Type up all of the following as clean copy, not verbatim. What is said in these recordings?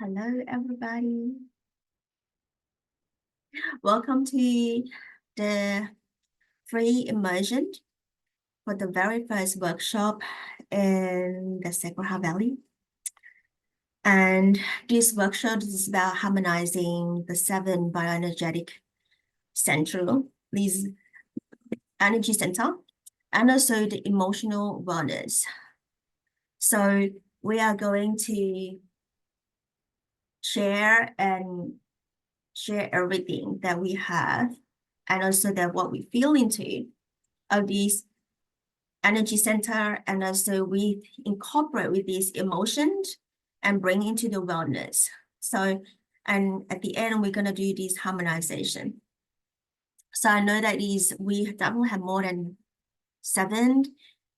Hello, everybody. Welcome to the free immersion for the very first workshop in the Sacred Valley. And this workshop is about harmonizing the 7 bioenergetic central, these energy center, and also the emotional wellness. So we are going to share everything that we have and also that what we feel into of these energy center, and also we incorporate with these emotions and bring into the wellness. So, and at the end, we're going to do this harmonization. So I know that we definitely have more than 7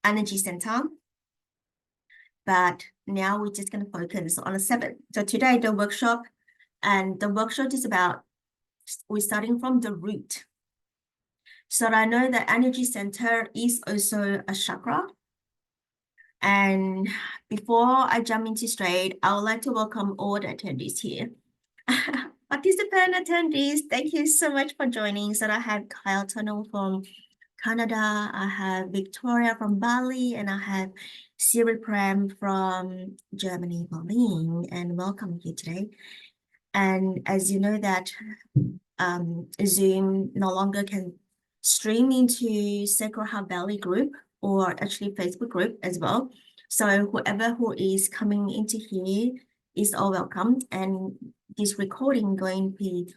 energy center, but now we're just going to focus on the 7. So today the workshop is about, we're starting from the root. So I know that energy center is also a chakra. And before I jump into straight, I would like to welcome all the attendees here. Participant attendees, thank you so much for joining. So I have Kyle Tunnel from Canada, I have Victoria from Bali, and I have Siri Prem from Germany, Berlin, and welcome here today. And as you know that Zoom no longer can stream into Sacred Heart Valley group or actually Facebook group as well. So whoever who is coming into here is all welcome. And this recording going to be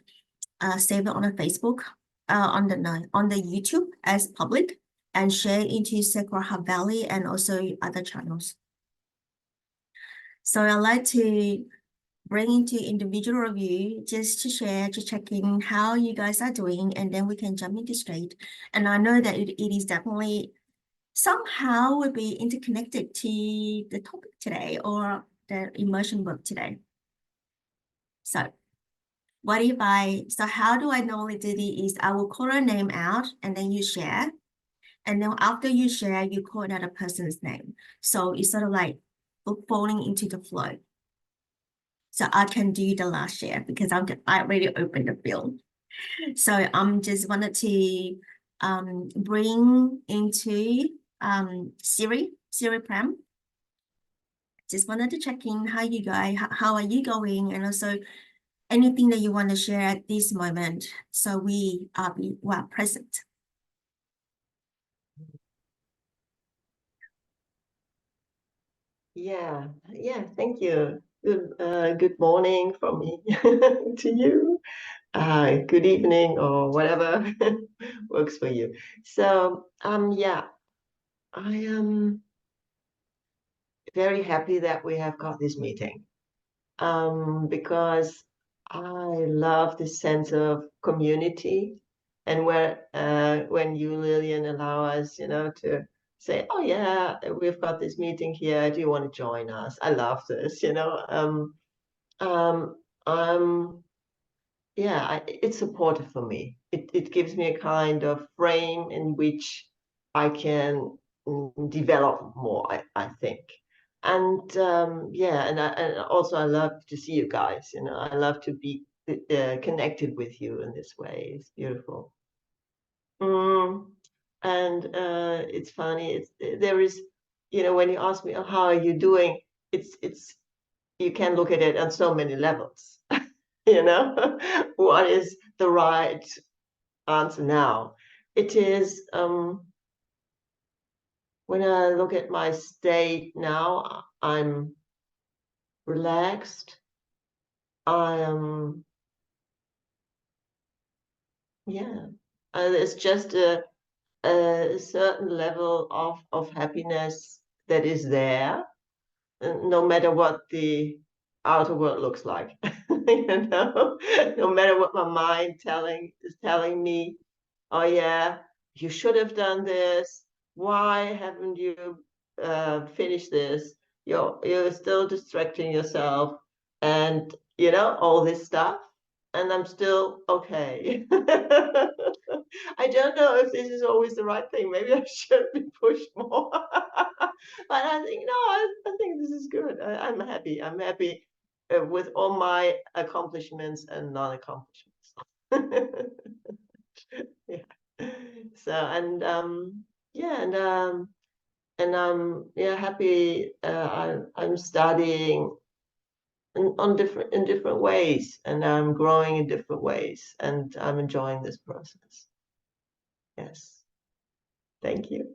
saved on the Facebook, on the YouTube as public and share into Sacred Heart Valley and also other channels. So I'd like to bring into individual review just to share, to check in how you guys are doing, and then we can jump into straight. And I know that it is definitely somehow will be interconnected to the topic today or the immersion work today. So how do I normally do this is I will call a name out and then you share. And then after you share, you call another person's name. So it's sort of like falling into the flow. So I can do the last share because I already opened the field. So I'm just wanted to bring into Siri Prem. Just wanted to check in how you guys, how are you going, and also anything that you want to share at this moment. So we are present. Yeah, thank you. Good morning from me to you. Good evening or whatever works for you. So, yeah, I am very happy that we have got this meeting, because I love this sense of community, and when you, Lillian, allow us, to say, oh yeah, we've got this meeting here. Do you want to join us? I love this, it's supportive for me. It gives me a kind of frame in which I can develop more, I think. And and also I love to see you guys. I love to be connected with you in this way. It's beautiful. And it's funny. There is, when you ask me, oh, how are you doing? It's you can look at it on so many levels. What is the right answer now? It is, when I look at my state now, I'm relaxed. I am, yeah. It's just a certain level of happiness that is there, no matter what the outer world looks like. No matter what my mind is telling me, oh yeah, you should have done this. Why haven't you finished this? You're still distracting yourself, and all this stuff. And I'm still okay. I don't know if this is always the right thing. Maybe I should be pushed more. But I think no. I think this is good. I'm happy. I'm happy with all my accomplishments and non-accomplishments. Yeah. So yeah, and I'm yeah happy. I'm studying in different ways, and I'm growing in different ways, and I'm enjoying this process. Yes, thank you.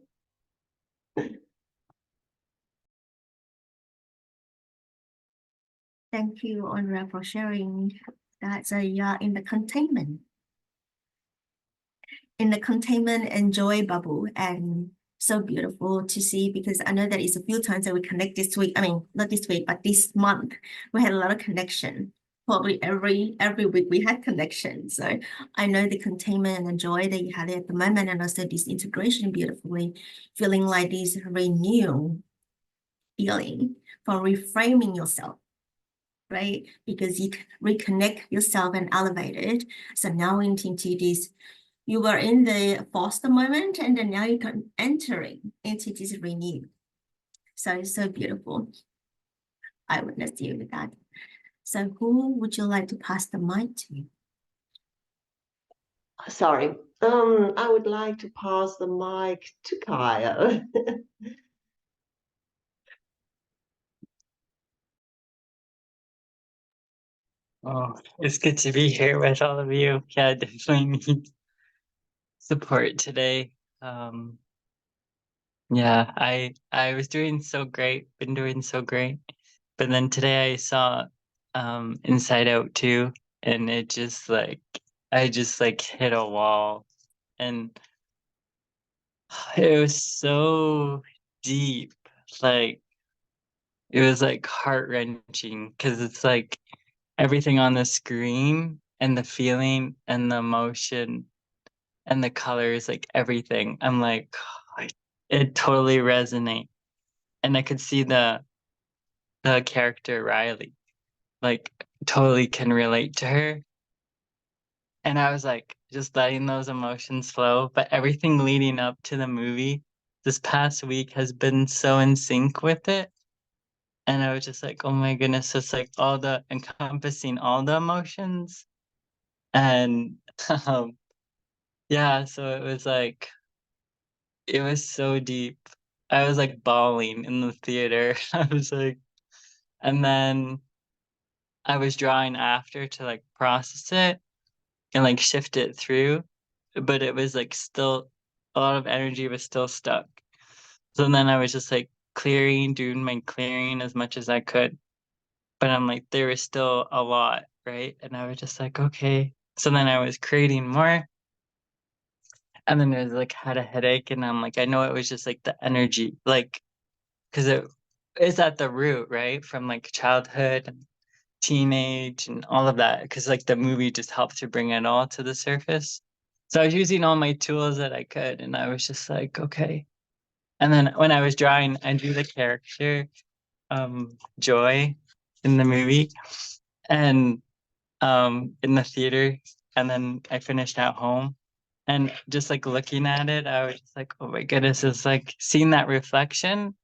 Thank you, Andrea, for sharing. That's in the containment. In the containment and joy bubble, and so beautiful to see, because I know that it's a few times that we connect this week. I mean, not this week, but this month we had a lot of connection. Probably every week we had connection. So I know the containment and the joy that you had at the moment, and also this integration beautifully, feeling like this renew feeling for reframing yourself, right? Because you reconnect yourself and elevate it. So now into this, you were in the foster moment, and then now you can entering into this renew. So it's so beautiful. I witnessed you with that. So who would you like to pass the mic to? Sorry. I would like to pass the mic to Kyle. Oh, it's good to be here with all of you. Yeah, I definitely need support today. Yeah, I was doing so great, been doing so great. But then today I saw Inside Out 2, and it just like I just like hit a wall, and it was so deep. Like it was like heart-wrenching because it's like everything on the screen and the feeling and the emotion and the colors, like everything. I'm like, it totally resonates. And I could see the character Riley, like totally can relate to her. And I was like just letting those emotions flow. But everything leading up to the movie this past week has been so in sync with it. And I was just like, oh my goodness, it's like all the encompassing all the emotions. And um, yeah, so it was like it was so deep. I was like bawling in the theater. I was like, and then I was drawing after to like process it and like shift it through, but it was like still a lot of energy was still stuck. So then I was just like clearing, doing my clearing as much as I could. But I'm like, there was still a lot, right? And I was just like, okay. So then I was creating more. And then I was like had a headache, and I'm like, I know it was just like the energy, like because it is at the root, right? From like childhood and teenage and all of that. Because like the movie just helped to bring it all to the surface. So I was using all my tools that I could, and I was just like, okay. And then when I was drawing, I drew the character, Joy, in the movie, and in the theater, and then I finished at home. And just like looking at it, I was just like, oh my goodness, it's like seeing that reflection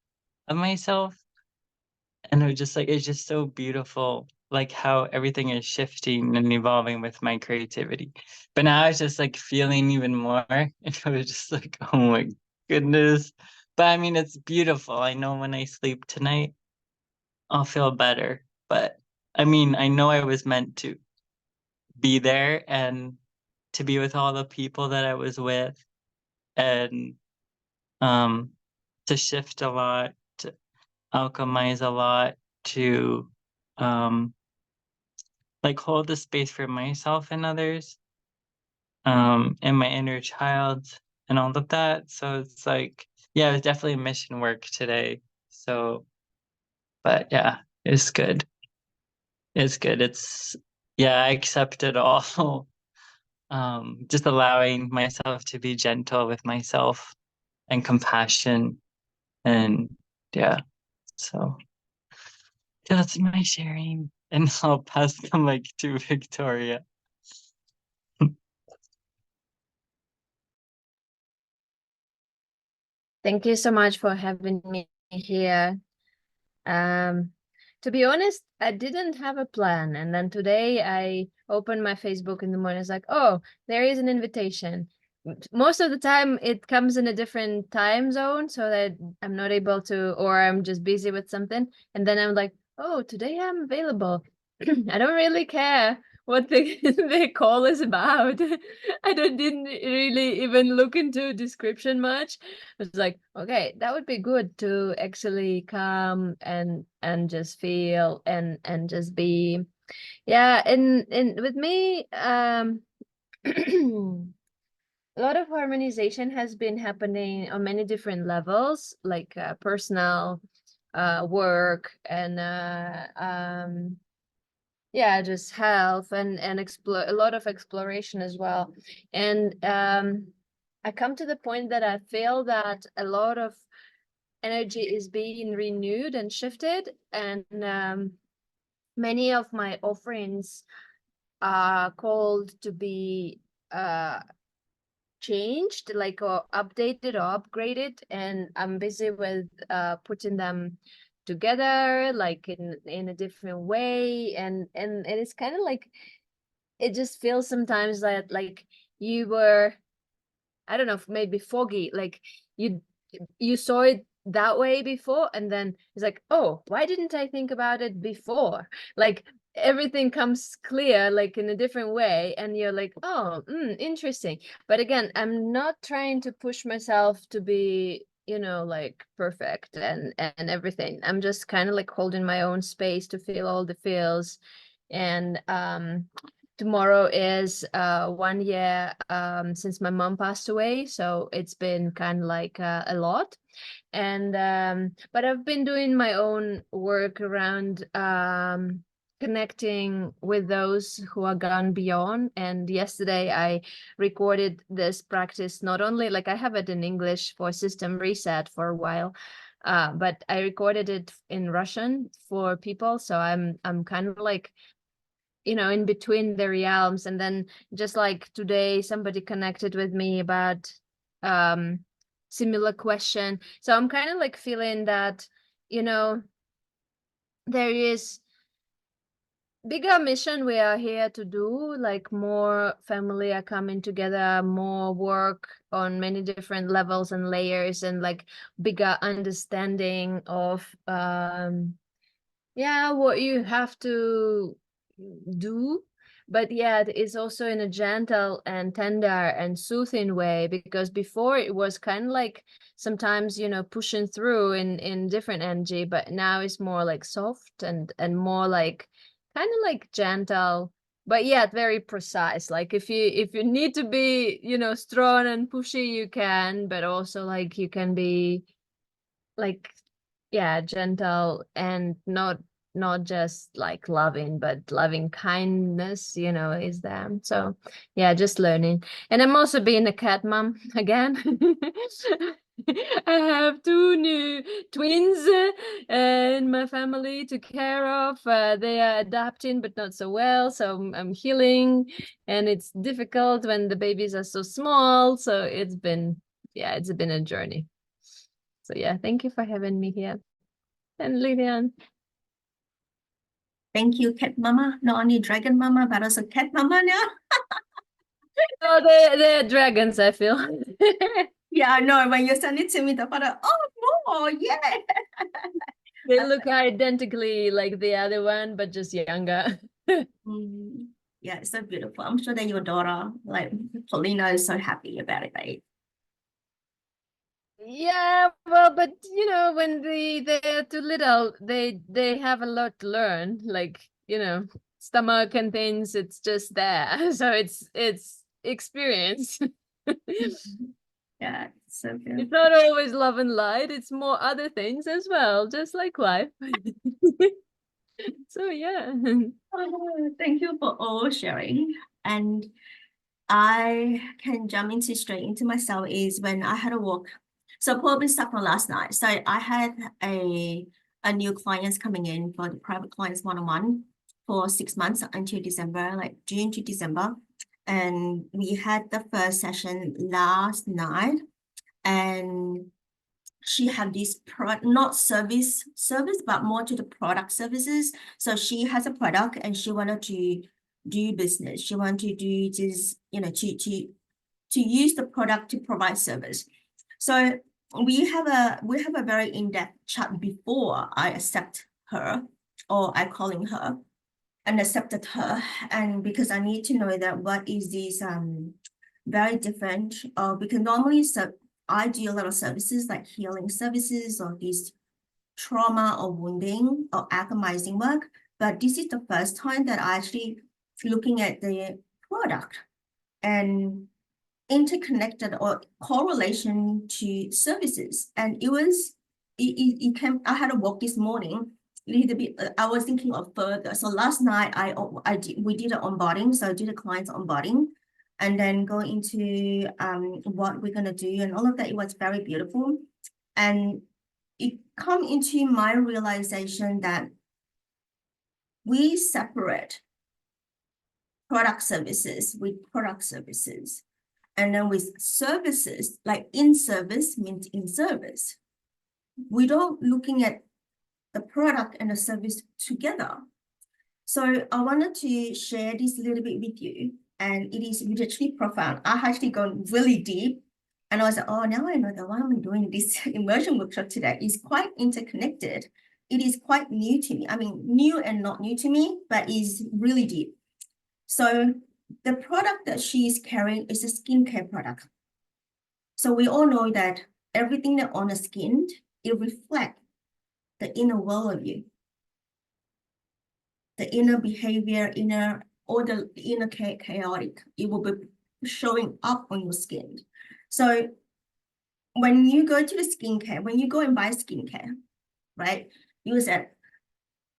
of myself. And it was just like, it's just so beautiful, like how everything is shifting and evolving with my creativity. But now I was just like feeling even more. And I was just like, oh my goodness. But I mean, it's beautiful. I know when I sleep tonight, I'll feel better. But I mean, I know I was meant to be there and to be with all the people that I was with, and um to shift a lot, to alchemize a lot, to um like hold the space for myself and others, and my inner child and all of that. So it's like, yeah, it was definitely mission work today. So, but yeah, it's good. It's good. It's yeah, I accept it all. Just allowing myself to be gentle with myself and compassion, and yeah, so that's my sharing. And I'll pass the mic to Victoria. Thank you so much for having me here. To be honest, I didn't have a plan. And then today I opened my Facebook in the morning. It's like, oh, there is an invitation. Most of the time it comes in a different time zone so that I'm not able to, or I'm just busy with something. And then I'm like, oh, today I'm available. I don't really care what the, the call is about. Didn't really even look into description much. It's like, okay, that would be good to actually come and just feel and just be. Yeah, and with me, a lot of harmonization has been happening on many different levels, like personal, work, and yeah, just health and explore a lot of exploration as well. And I come to the point that I feel that a lot of energy is being renewed and shifted, and many of my offerings are called to be changed, like, or updated or upgraded, and I'm busy with putting them together, like in a different way, and it's kind of like, it just feels sometimes that like you were, I don't know, maybe foggy, like you you saw it that way before, and then it's like, oh, why didn't I think about it before? Like everything comes clear, like in a different way, and you're like, oh, interesting. But again, I'm not trying to push myself to be, like perfect and everything. I'm just kind of like holding my own space to feel all the feels. And tomorrow is 1 year since my mom passed away, so it's been kind of like a lot. And but I've been doing my own work around connecting with those who are gone beyond. And yesterday I recorded this practice, not only like I have it in English for system reset for a while, but I recorded it in Russian for people, so I'm kind of like, in between the realms. And then just like today, somebody connected with me about similar question. So I'm kind of like feeling that, there is bigger mission we are here to do, like more family are coming together, more work on many different levels and layers, and like bigger understanding of yeah, what you have to do. But yet it's also in a gentle and tender and soothing way, because before it was kind of like sometimes, pushing through in different energy, but now it's more like soft and more like kind of like gentle, but yet very precise. Like if you need to be, strong and pushy, you can, but also like you can be like, yeah, gentle, and not just like loving, but loving kindness, is there. So yeah, just learning. And I'm also being a cat mom again. I have two new twins in my family to care of. They are adapting, but not so well, so I'm healing, and it's difficult when the babies are so small. So it's been a journey. So yeah, thank you for having me here. And Lilian. Thank you, cat mama. Not only dragon mama, but also cat mama now. Oh, they're dragons, I feel. Yeah, I know. When you send it to me, the father, oh, no, yeah. They look identically like the other one, but just younger. Yeah, it's so beautiful. I'm sure that your daughter, like Paulina, is so happy about it, right? Yeah, well, but when they're too little, they have a lot to learn. Like, stomach and things, it's just there. So it's experience. Yeah, it's so beautiful. It's not always love and light, it's more other things as well, just like life. So yeah. Thank you for all sharing. And I can jump straight into myself is when I had a walk. So probably start from last night. So I had a new clients coming in for the private clients one-on-one for 6 months until December, like June to December. And we had the first session last night. And she had this not service, but more to the product services. So she has a product and she wanted to do business. She wanted to do just, to use the product to provide service. So we have a very in-depth chat before I accept her, or I calling her and accepted her. And because I need to know that what is this very different, because normally I do a lot of services like healing services or these trauma or wounding or agonizing work. But this is the first time that I actually looking at the product and interconnected or correlation to services. And it came, I had a walk this morning, a little bit, I was thinking of further. So last night we did an onboarding. So I did a client's onboarding and then go into what we're going to do and all of that. It was very beautiful. And it come into my realization that we separate product services with product services. And then with services, like in service means in service. We don't looking at the product and the service together. So I wanted to share this a little bit with you. And it is actually profound. I actually gone really deep. And I was like, oh, now I know that why I'm doing this immersion workshop today is quite interconnected. It is quite new to me. I mean, new and not new to me, but is really deep. So the product that she is carrying is a skincare product. So we all know that everything that on the skin, it reflects the inner world of you. The inner behavior, or the inner chaotic, it will be showing up on your skin. So when you go to the skincare, when you go and buy skincare, right? You said,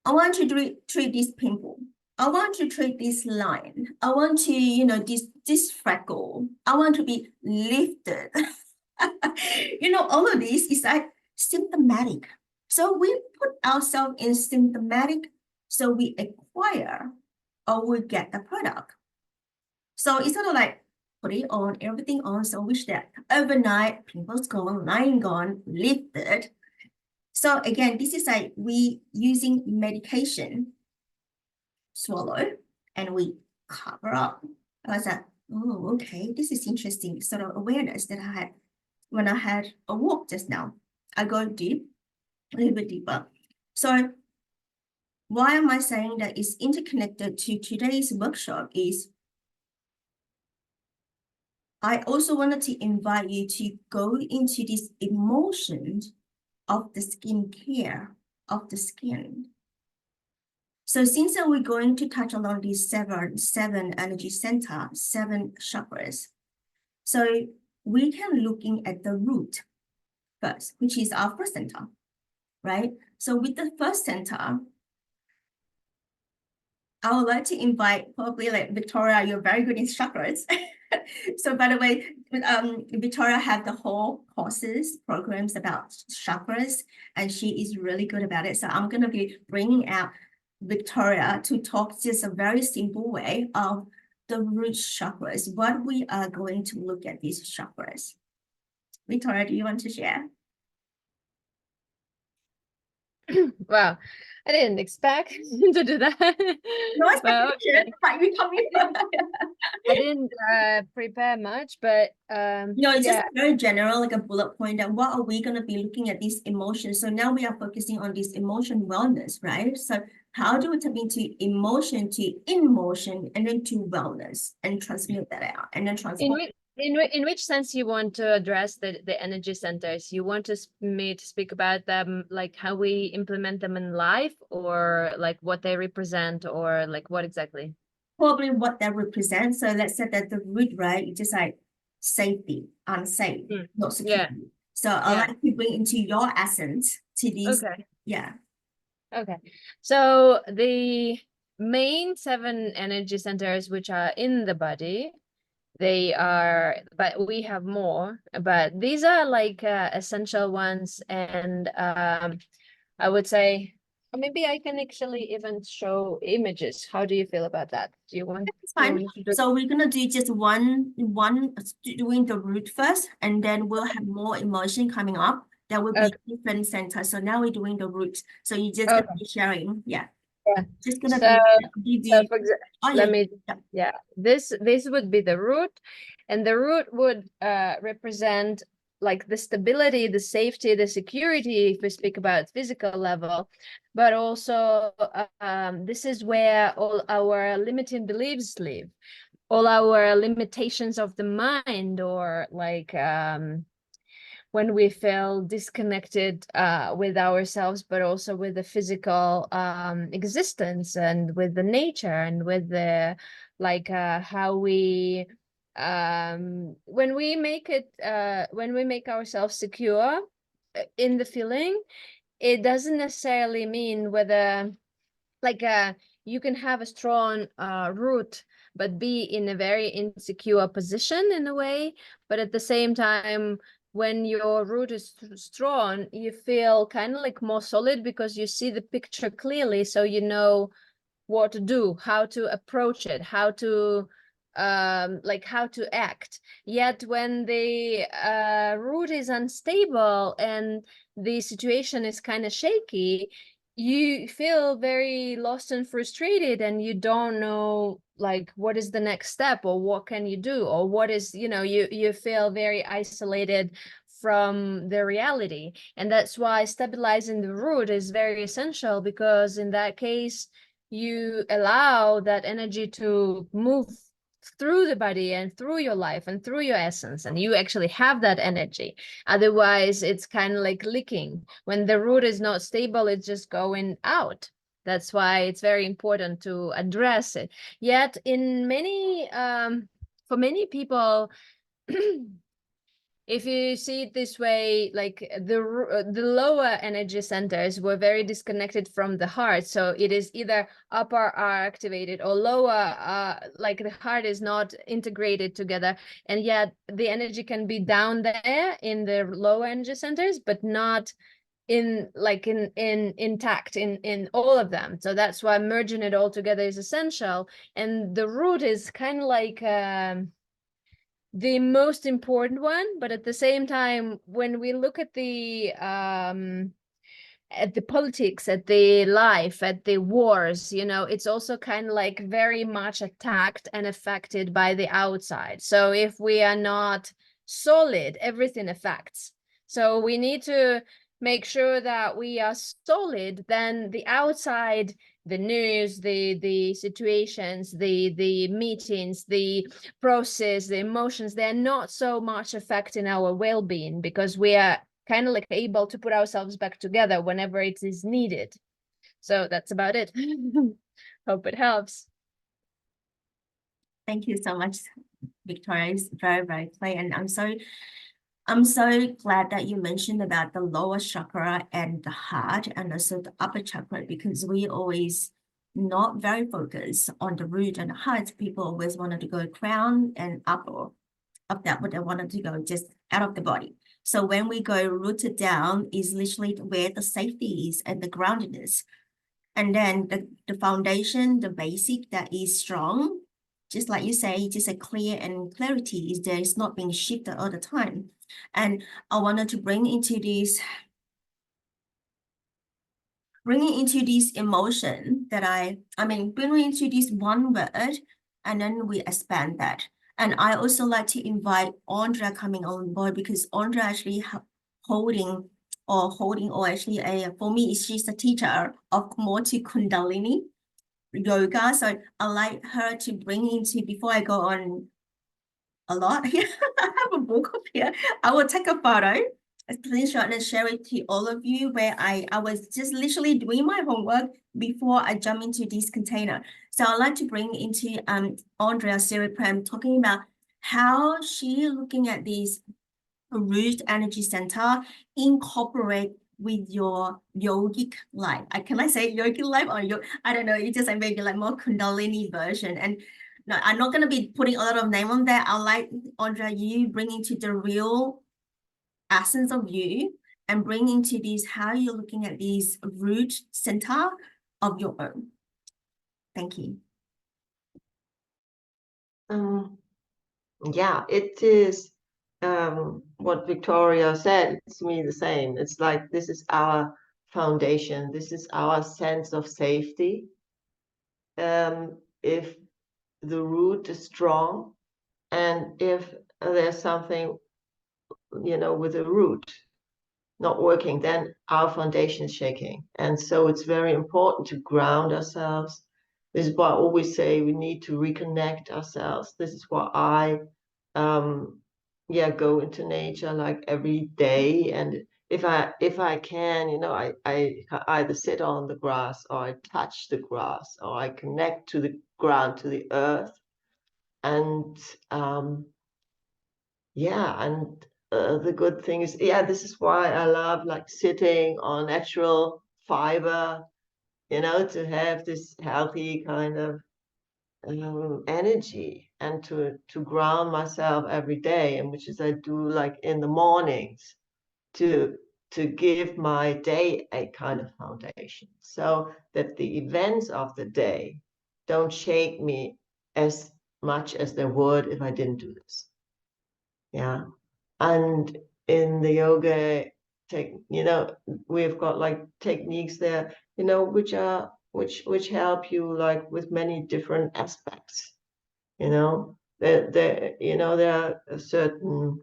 I want to treat this pimple. I want to treat this line. I want to, this freckle. I want to be lifted. All of this is like symptomatic. So we put ourselves in symptomatic, so we acquire or we get the product. So it's sort of like put it on, everything on, so wish that overnight, pimples gone, line gone, lifted. So again, this is like we using medication, swallow, and we cover up. I was like, oh, okay, this is interesting sort of awareness that I had when I had a walk just now. I go deep, a little bit deeper. So why am I saying that it's interconnected to today's workshop is I also wanted to invite you to go into this emotion of the skincare of the skin. So since we're going to touch along these seven energy center, 7 chakras, so we can looking at the root first, which is our first center, right? So with the first center, I would like to invite probably like Victoria, you're very good in chakras. So by the way, Victoria have the whole courses, programs about chakras, and she is really good about it. So I'm going to be bringing out Victoria to talk just a very simple way of the root chakras, what we are going to look at these chakras. Victoria, do you want to share? Wow, I didn't expect to do that. No Well, expectation, but we come in. I didn't prepare much, but No, it's yeah. just very general, like a bullet point that what are we going to be looking at these emotions? So now we are focusing on this emotion wellness, right? So how do we tap into emotion to in motion and then to wellness and transmute that out and then In transform? which sense you want to address the energy centers? You want me to speak about them, like how we implement them in life, or like what they represent, or like what exactly? Probably what that represents. So let's say that the root, right, it's just like safety, unsafe, not security. Yeah. So I Yeah. like to bring into your essence to these. Okay. Yeah. Okay. So the main 7 energy centers which are in the body, they are, but we have more, but these are like essential ones. And I would say, or maybe I can actually even show images. How do you feel about that? Do you want? It's fine. So we're gonna do just one doing the root first, and then we'll have more emotion coming up, there will Okay. be different centers. So now we're doing the root. So you're just Okay. gonna be sharing. Yeah. Yeah. Just gonna So, be give so you. for example, Oh let yeah. me, Yeah. yeah, this would be the root, and the root would represent like the stability, the safety, the security, if we speak about physical level, but also this is where all our limiting beliefs live, all our limitations of the mind, or like when we feel disconnected with ourselves, but also with the physical existence, and with the nature, and with the like how we when we make it when we make ourselves secure in the feeling, it doesn't necessarily mean whether like you can have a strong root but be in a very insecure position in a way, but at the same time, when your root is strong, you feel kind of like more solid because you see the picture clearly, so you know what to do, how to approach it, how to like how to act. Yet when the root is unstable and the situation is kind of shaky, you feel very lost and frustrated, and you don't know like what is the next step, or what can you do, or what is, you know, you feel very isolated from the reality. And that's why stabilizing the root is very essential, because in that case you allow that energy to move through the body and through your life and through your essence, and you actually have that energy. Otherwise it's kind of like leaking. When the root is not stable, it's just going out. That's why it's very important to address it. Yet in many for many people if you see it this way, like the lower energy centers were very disconnected from the heart, so it is either upper are activated or lower, like the heart is not integrated together, and yet the energy can be down there in the lower energy centers, but not in like in intact in all of them. So that's why merging it all together is essential, and the root is kind of like the most important one. But at the same time, when we look at the politics, at the life, at the wars, you know, it's also kind of like very much attacked and affected by the outside. So if we are not solid, everything affects. So we need to make sure that we are solid, then the outside, the news, the situations, the meetings, the process, the emotions, they're not so much affecting our well-being, because we are kind of like able to put ourselves back together whenever it is needed. So that's about it. Hope it helps. Thank you so much, Victoria. It's very, very clear. And I'm so glad that you mentioned about the lower chakra and the heart and also the upper chakra, because we always not very focused on the root and the heart. People always wanted to go crown and up, or up that, but they wanted to go just out of the body. So when we go rooted down is literally where the safety is and the groundedness. And then the foundation, the basic that is strong, just like you say, just a clear and clarity is there. It's not being shifted all the time. And I wanted to bring into this emotion that bring into this one word, and then we expand that. And I also like to invite Andrea coming on board, because Andrea actually holding, or actually for me, she's a teacher of Kumoti Kundalini yoga. So I like her to bring into, before I go on a lot here, I have a book up here. I will take a photo, a screenshot, and share it to all of you, where I was just literally doing my homework before I jump into this container. So I'd like to bring into Andrea Siriprem, talking about how she looking at this root energy center incorporate with your yogic life. Can I say yogic life, or I don't know, it's just like maybe like more Kundalini version. And no, I'm not going to be putting a lot of name on that. I like, Andrea, you bring into the real essence of you, and bring into this how you're looking at this root center of your own. Thank you. Yeah, it is what Victoria said, it's to me the same. It's like this is our foundation. This is our sense of safety. If the root is strong, and if there's something, with the root not working, then our foundation is shaking. And so it's very important to ground ourselves. This is why I always say we need to reconnect ourselves. This is why I go into nature like every day. And if I can, I either sit on the grass, or I touch the grass, or I connect to the ground, to the earth. And the good thing is, this is why I love like sitting on natural fiber, to have this healthy kind of energy, and to ground myself every day, and which is I do like in the mornings to give my day a kind of foundation, so that the events of the day don't shake me as much as they would if I didn't do this. Yeah. And in the yoga we've got like techniques there, which help you like with many different aspects. There are certain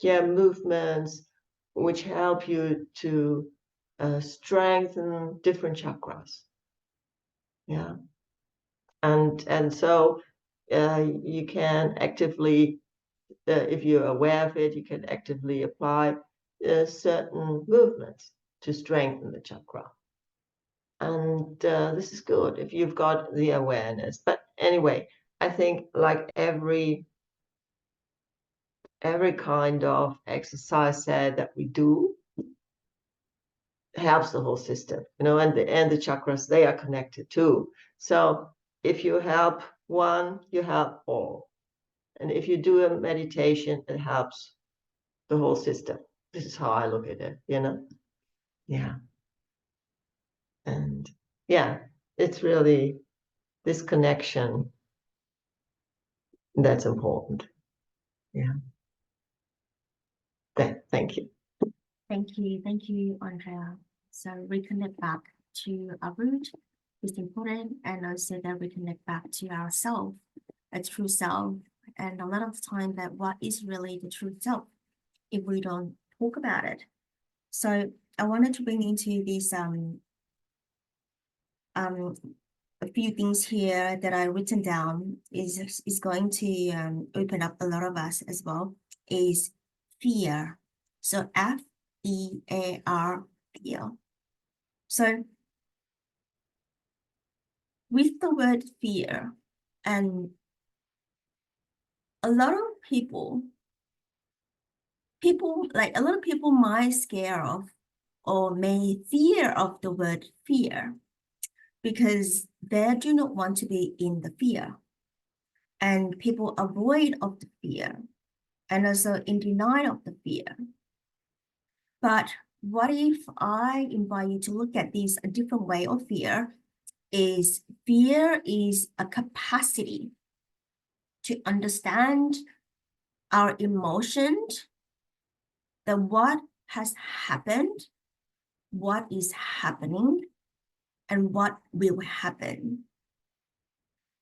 movements which help you to strengthen different chakras. Yeah. And so you can actively, if you're aware of it, you can actively apply certain movements to strengthen the chakra. And this is good if you've got the awareness. But anyway, I think like every kind of exercise that we do helps the whole system, and the chakras, they are connected too. So if you help one, you help all. And if you do a meditation, it helps the whole system. This is how I look at it, Yeah. And it's really this connection that's important. Yeah. Thank you. Thank you, Andrea. So reconnect back to our root is important, and also that reconnect back to ourself, a true self. And a lot of the time that what is really the true self if we don't talk about it. So I wanted to bring into this a few things here that I written down is going to open up a lot of us as well, is fear. So FEAR, fear. So with the word fear, and a lot of people a lot of people might scare of or may fear of the word fear, because they do not want to be in the fear, and people avoid of the fear, and also in denial of the fear. But what if I invite you to look at this a different way of fear? Is fear is a capacity to understand our emotions, that what has happened, what is happening, and what will happen.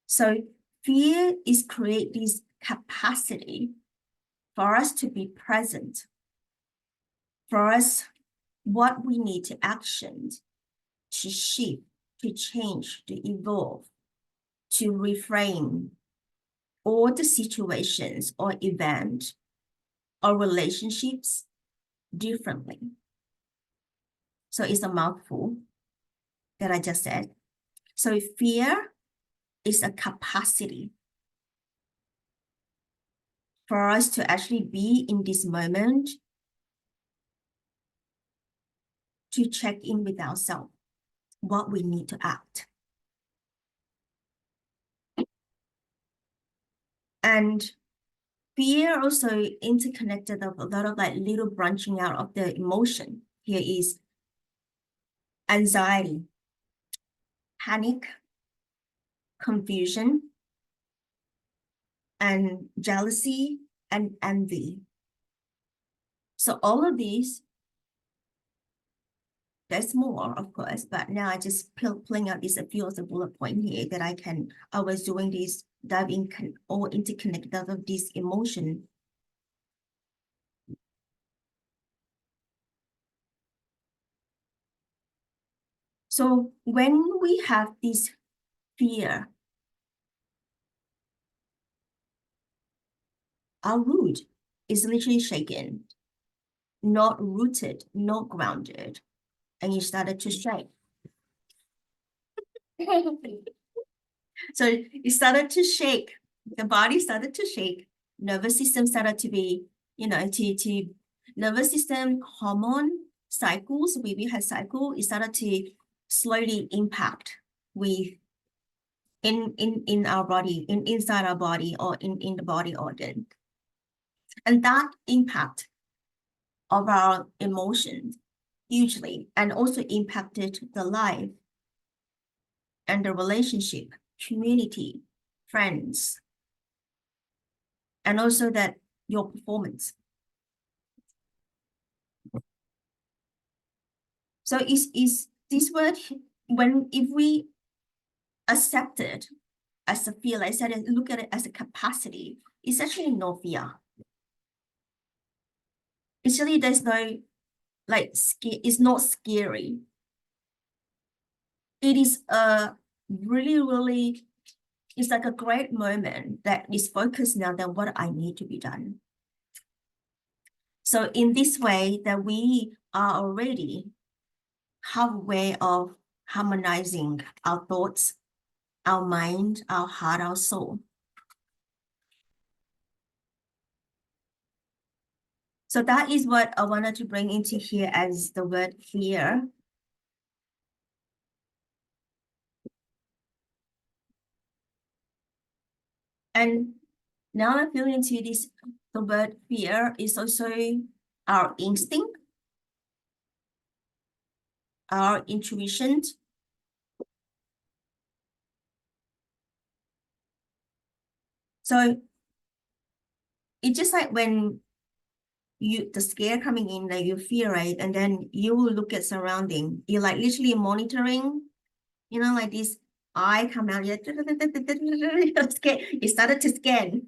So fear is create this capacity for us to be present, for us what we need to action, to shift, to change, to evolve, to reframe all the situations or event or relationships differently. So it's a mouthful that I just said. So fear is a capacity for us to actually be in this moment, to check in with ourselves, what we need to act. And fear also interconnected of a lot of like little branching out of the emotion. Here is anxiety, panic, confusion, and jealousy and envy. So all of these, there's more, of course, but now I just pulling out these a few of the bullet point here that I was doing this diving all interconnected of this emotion. So when we have this fear, our root is literally shaken, not rooted, not grounded, and it started to shake. So it started to shake. The body started to shake. Nervous system started to be, to nervous system hormone cycles. We had cycle. It started to slowly impact with in our body, inside our body, or in the body organ. And that impact of our emotions hugely, and also impacted the life and the relationship, community, friends, and also that your performance. So is this word, if we accept it as a fear, like I said, look at it as a capacity, it's actually no fear. Actually, there's no it's not scary. It is a really, it's like a great moment that is focused now than what I need to be done. So in this way that we are already have a way of harmonizing our thoughts, our mind, our heart, our soul. So that is what I wanted to bring into here as the word fear. And now I'm feeling into this, the word fear is also our instinct, our intuition. So it's just like when the scare coming in, like you fear, right? And then you will look at surrounding, you're like literally monitoring, like this eye come out, you started to scan,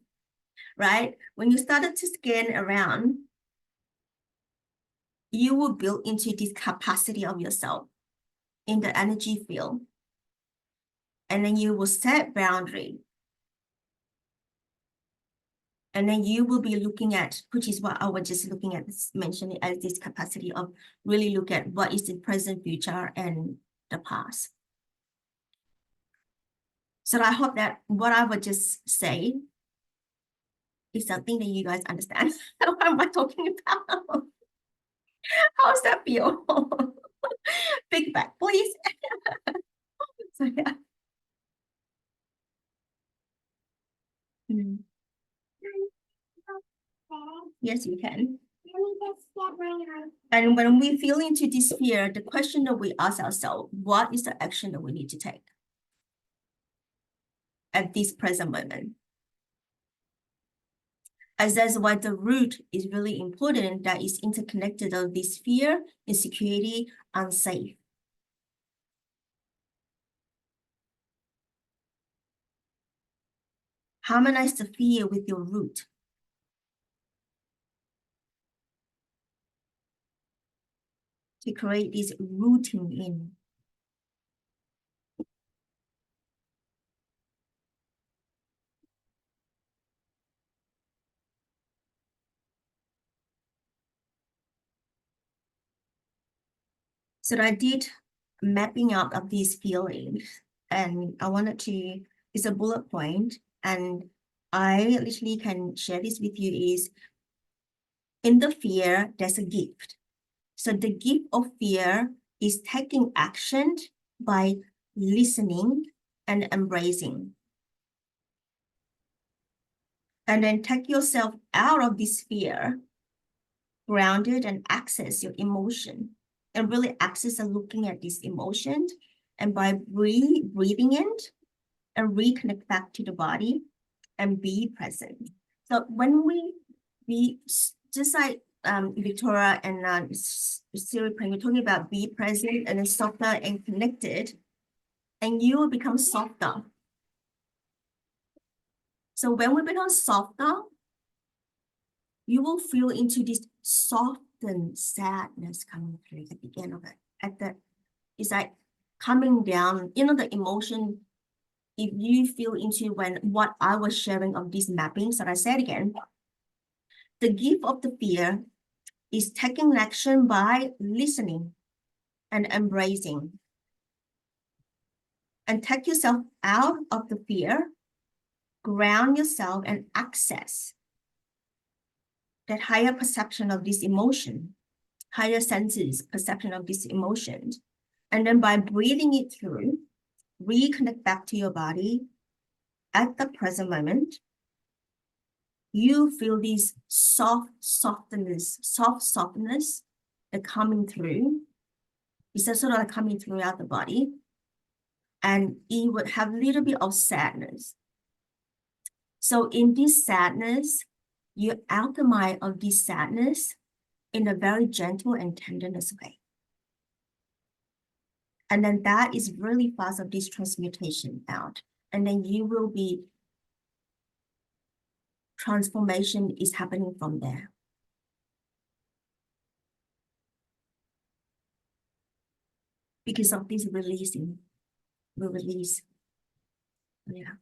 right? When you started to scan around, you will build into this capacity of yourself in the energy field. And then you will set boundary. And then you will be looking at, which is what I was just looking at, mentioning as this capacity of really look at what is the present, future, and the past. So I hope that what I would just say is something that you guys understand. What am I talking about? How's that feel? Feedback, please. So, yeah. Yes, you can. And when we feel into this fear, the question that we ask ourselves, what is the action that we need to take at this present moment? As that's why the root is really important, that is interconnected of this fear, insecurity, unsafe. Harmonize the fear with your root. To create this rooting in. So I did mapping out of these feelings, and I wanted to, it's a bullet point, and I literally can share this with you is, in the fear, there's a gift. So the gift of fear is taking action by listening and embracing. And then take yourself out of this fear, grounded, and access your emotion. And really access and looking at this emotion. And by breathing in and reconnect back to the body and be present. So when we just like Victoria and Siri, when you're talking about be present and then softer and connected, and you will become softer. So when we become softer, you will feel into this softened sadness coming through at the end of it. It's like coming down, the emotion. If you feel into what I was sharing of these mappings that I said again, the gift of the fear is taking action by listening and embracing. And take yourself out of the fear, ground yourself and access that higher perception of this emotion, higher senses perception of this emotion. And then by breathing it through, reconnect back to your body at the present moment. You feel this softness that coming through. It's just sort of like coming throughout the body. And it would have a little bit of sadness. So in this sadness, you alchemize of this sadness in a very gentle and tenderness way. And then that is really fast of this transmutation out. And then you will be, transformation is happening from there. Because of this releasing, will release. Yeah.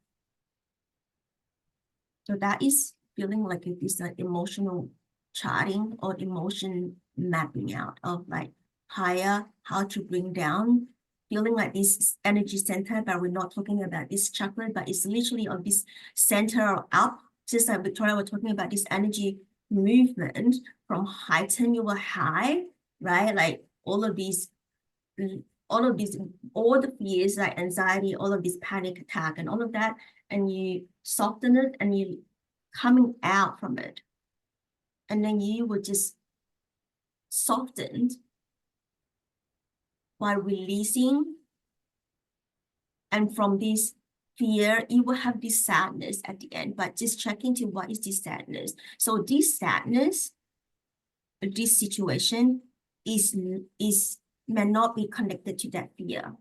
So that is feeling like it is an emotional charting or emotion mapping out of like higher, how to bring down, feeling like this energy center, but we're not talking about this chakra, but it's literally of this center up, just like Victoria was talking about this energy movement from heighten your high, right? Like all of these, all the fears like anxiety, all of this panic attack and all of that, and you soften it and you coming out from it. And then you will just soften by releasing. And from this fear, you will have this sadness at the end, but just check into what is this sadness. So this sadness, this situation is may not be connected to that fear.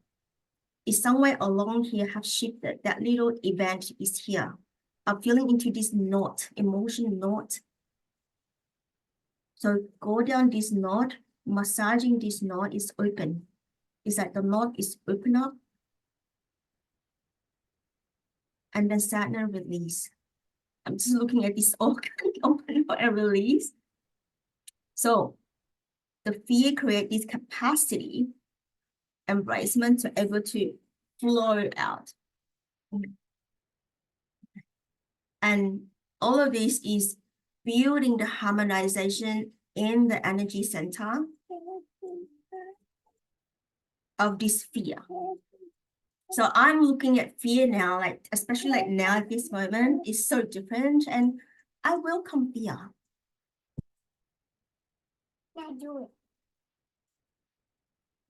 It's somewhere along here have shifted. That little event is here. I'm feeling into this knot, emotion knot. So go down this knot, massaging this knot is open. It's like the knot is open up. And then sadness release. I'm just looking at this all open and release. So the fear creates this capacity, embracement to able to flow out. And all of this is building the harmonization in the energy center of this fear. So I'm looking at fear now, like especially like now at this moment is so different, and I welcome fear. I do it.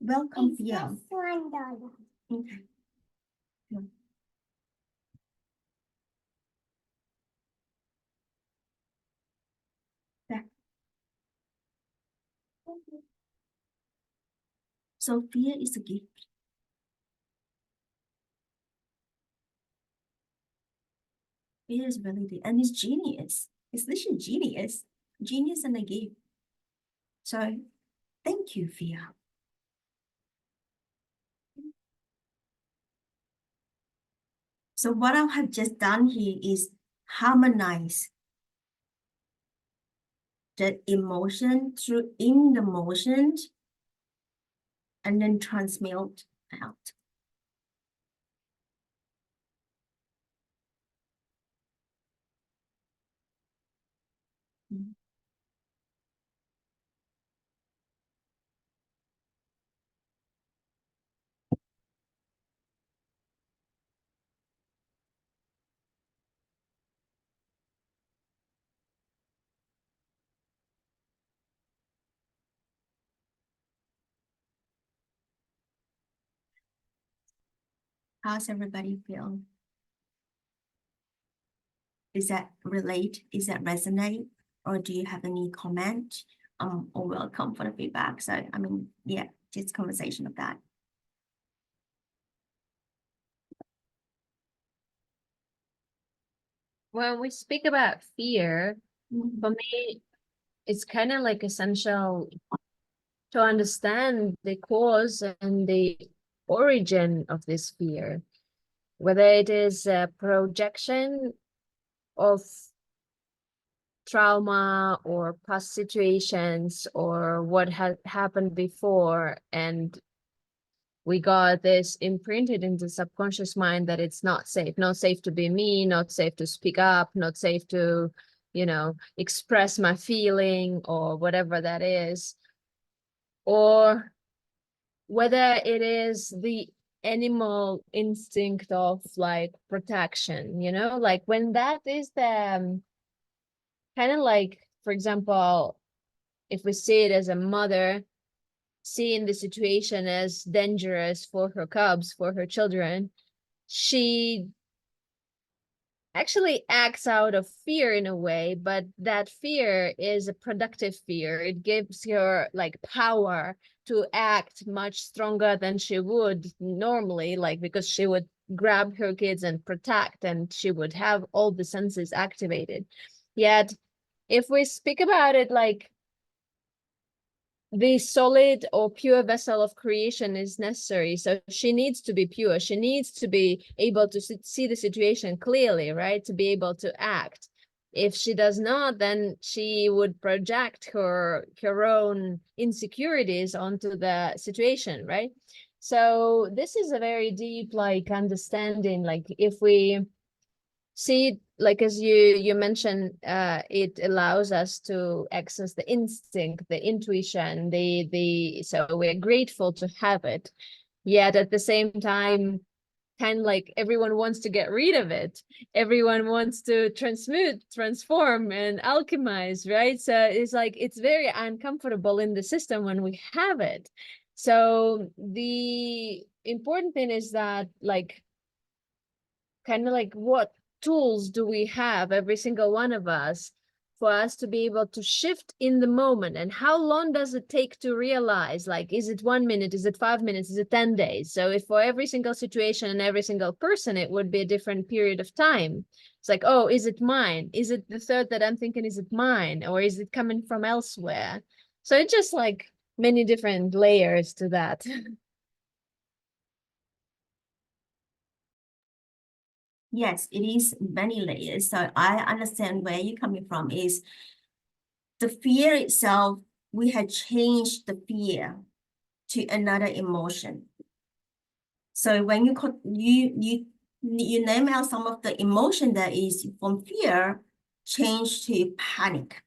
Welcome It's fear. just $1. Okay. Yeah. Yeah. So fear is a gift. Fear is really and it's genius. It's literally genius. Genius and a gift. So thank you, fear. So what I have just done here is harmonize the emotion through in the motion and then transmute out. How's everybody feel? Is that relate? Is that resonate? Or do you have any comment all welcome for the feedback. So I mean, yeah, just conversation of that. When we speak about fear, Mhm. for me, it's kind of like essential to understand the cause and the origin of this fear, whether it is a projection of trauma or past situations or what had happened before, and we got this imprinted in the subconscious mind that it's not safe to be me, not safe to speak up, not safe to, you know, express my feeling or whatever that is. Or whether it is the animal instinct of like protection, you know, like when that is the kind of like, for example, if we see it as a mother seeing the situation as dangerous for her cubs, for her children, she actually acts out of fear in a way, but that fear is a productive fear. It gives her like power to act much stronger than she would normally, like because she would grab her kids and protect, and she would have all the senses activated. Yet, if we speak about it like the solid or pure vessel of creation is necessary. So she needs to be pure. She needs to be able to see the situation clearly, right? To be able to act. If she does not, then she would project her own insecurities onto the situation, right? So this is a very deep like understanding. Like if we see, like as you mentioned, it allows us to access the instinct, the intuition, so we're grateful to have it. Yet at the same time, kind of like everyone wants to get rid of it. Everyone wants to transmute, transform, and alchemize, right? So it's like it's very uncomfortable in the system when we have it. So the important thing is that like kind of like what tools do we have, every single one of us, for us to be able to shift in the moment? And how long does it take to realize, like, is it 1 minute, is it 5 minutes, is it 10 days? So if for every single situation and every single person it would be a different period of time. It's like, oh, is it mine? Is it the thought that I'm thinking, is it mine, or is it coming from elsewhere? So it's just like many different layers to that. Yes, it is many layers. So I understand where you're coming from is the fear itself, we had changed the fear to another emotion. So when you name out some of the emotion that is from fear, change to panic.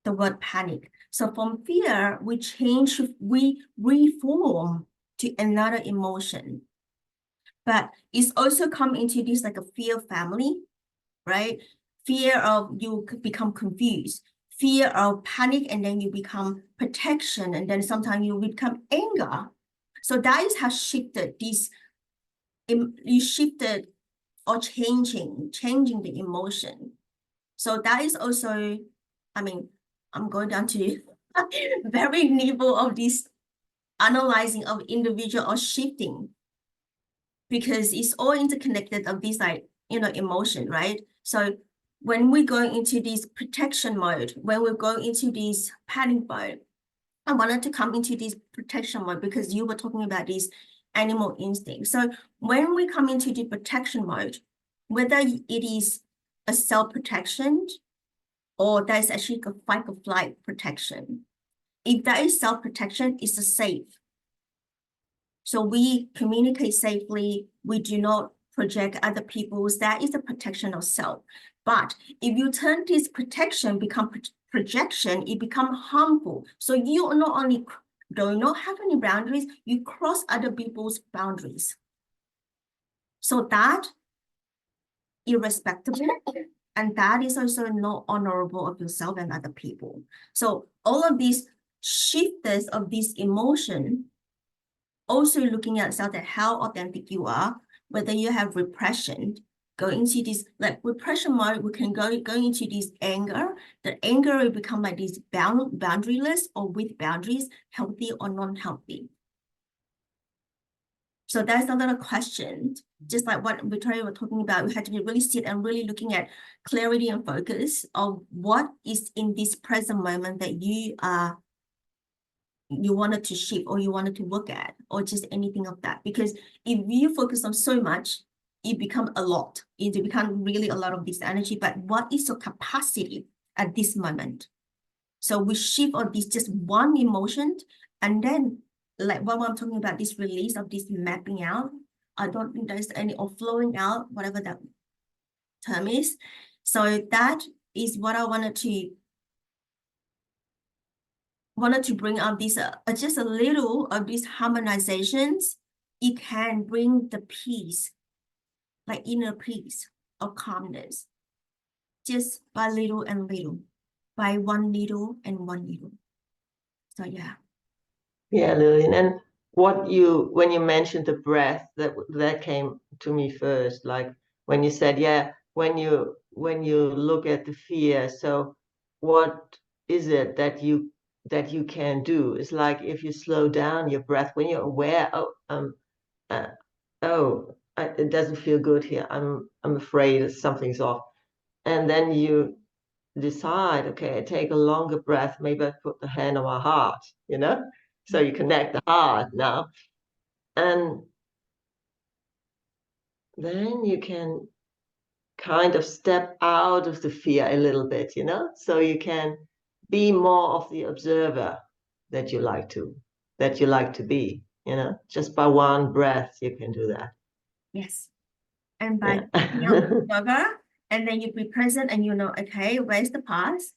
The word panic. So from fear, we reform to another emotion. But it's also come into this like a fear family, right? Fear of you could become confused, fear of panic, and then you become protection, and then sometimes you become anger. So that is has shifted this, you shifted or changing the emotion. So that is also, I mean, I'm going down to very level of this analyzing of individual or shifting, because it's all interconnected of this like, emotion, right? So when we go into this protection mode, when we go into this panic mode, I wanted to come into this protection mode because you were talking about this animal instinct. So when we come into the protection mode, whether it is a self-protection or that's actually a fight or flight protection, if that is self-protection, it's a safe. So we communicate safely. We do not project other people's. That is the protection of self. But if you turn this protection become projection, it become harmful. So you not only do not have any boundaries, you cross other people's boundaries. So that irrespectable, and that is also not honorable of yourself and other people. So all of these shifters of this emotion, also looking at yourself at how authentic you are, whether you have repression, go into this, like with pressure mode, we can go into this anger. The anger will become like this boundaryless or with boundaries, healthy or non-healthy. So that's another question. Just like what Victoria was talking about, we had to be really sit and really looking at clarity and focus of what is in this present moment that you wanted to shift or you wanted to look at, or just anything of that. Because if you focus on so much, it becomes a lot. It becomes really a lot of this energy. But what is your capacity at this moment? So we shift on this just one emotion, and then like what I'm talking about, this release of this mapping out. I don't think there's any, or flowing out, whatever that term is. So that is what I wanted to bring up, this just a little of these harmonizations. It can bring the peace, like inner peace of calmness, just by little and little, by one little and one little. So yeah. Yeah, Lillian. And when you mentioned the breath, that came to me first, like when you said, yeah, when you look at the fear, so what is it that you can do? It's like if you slow down your breath, when you're aware, it doesn't feel good here. I'm afraid something's off. And then you decide, okay, I take a longer breath, maybe I put the hand on my heart, so you connect the heart now. And then you can kind of step out of the fear a little bit, so you can be more of the observer that you like to be, just by one breath you can do that. Yes. And by Yeah. yoga, and then you be present and okay, where's the past?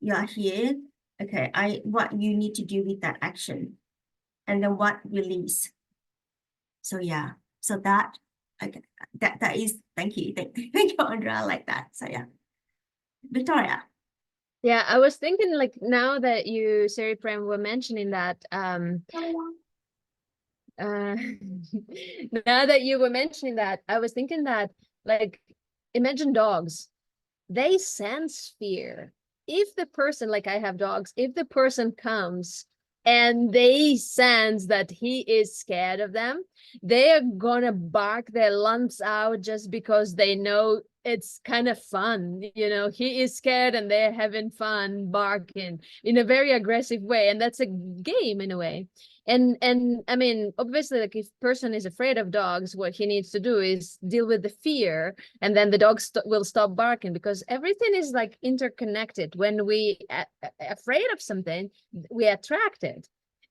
You are here. Okay, what you need to do with that action, and then what release. So yeah, so that okay, that is, thank you, thank you, Andrea, I like that. So yeah, Victoria. Yeah, I was thinking, like, now that you, Siri Prem, were mentioning that, now that you were mentioning that, I was thinking that, like, imagine dogs. They sense fear. If the person, like I have dogs, if the person comes and they sense that he is scared of them, they are gonna bark their lungs out just because they know it's kind of fun. He is scared and they're having fun barking in a very aggressive way, and that's a game in a way. And I mean, obviously, like, if person is afraid of dogs, what he needs to do is deal with the fear, and then the dog will stop barking, because everything is like interconnected. When we afraid of something, we attract it,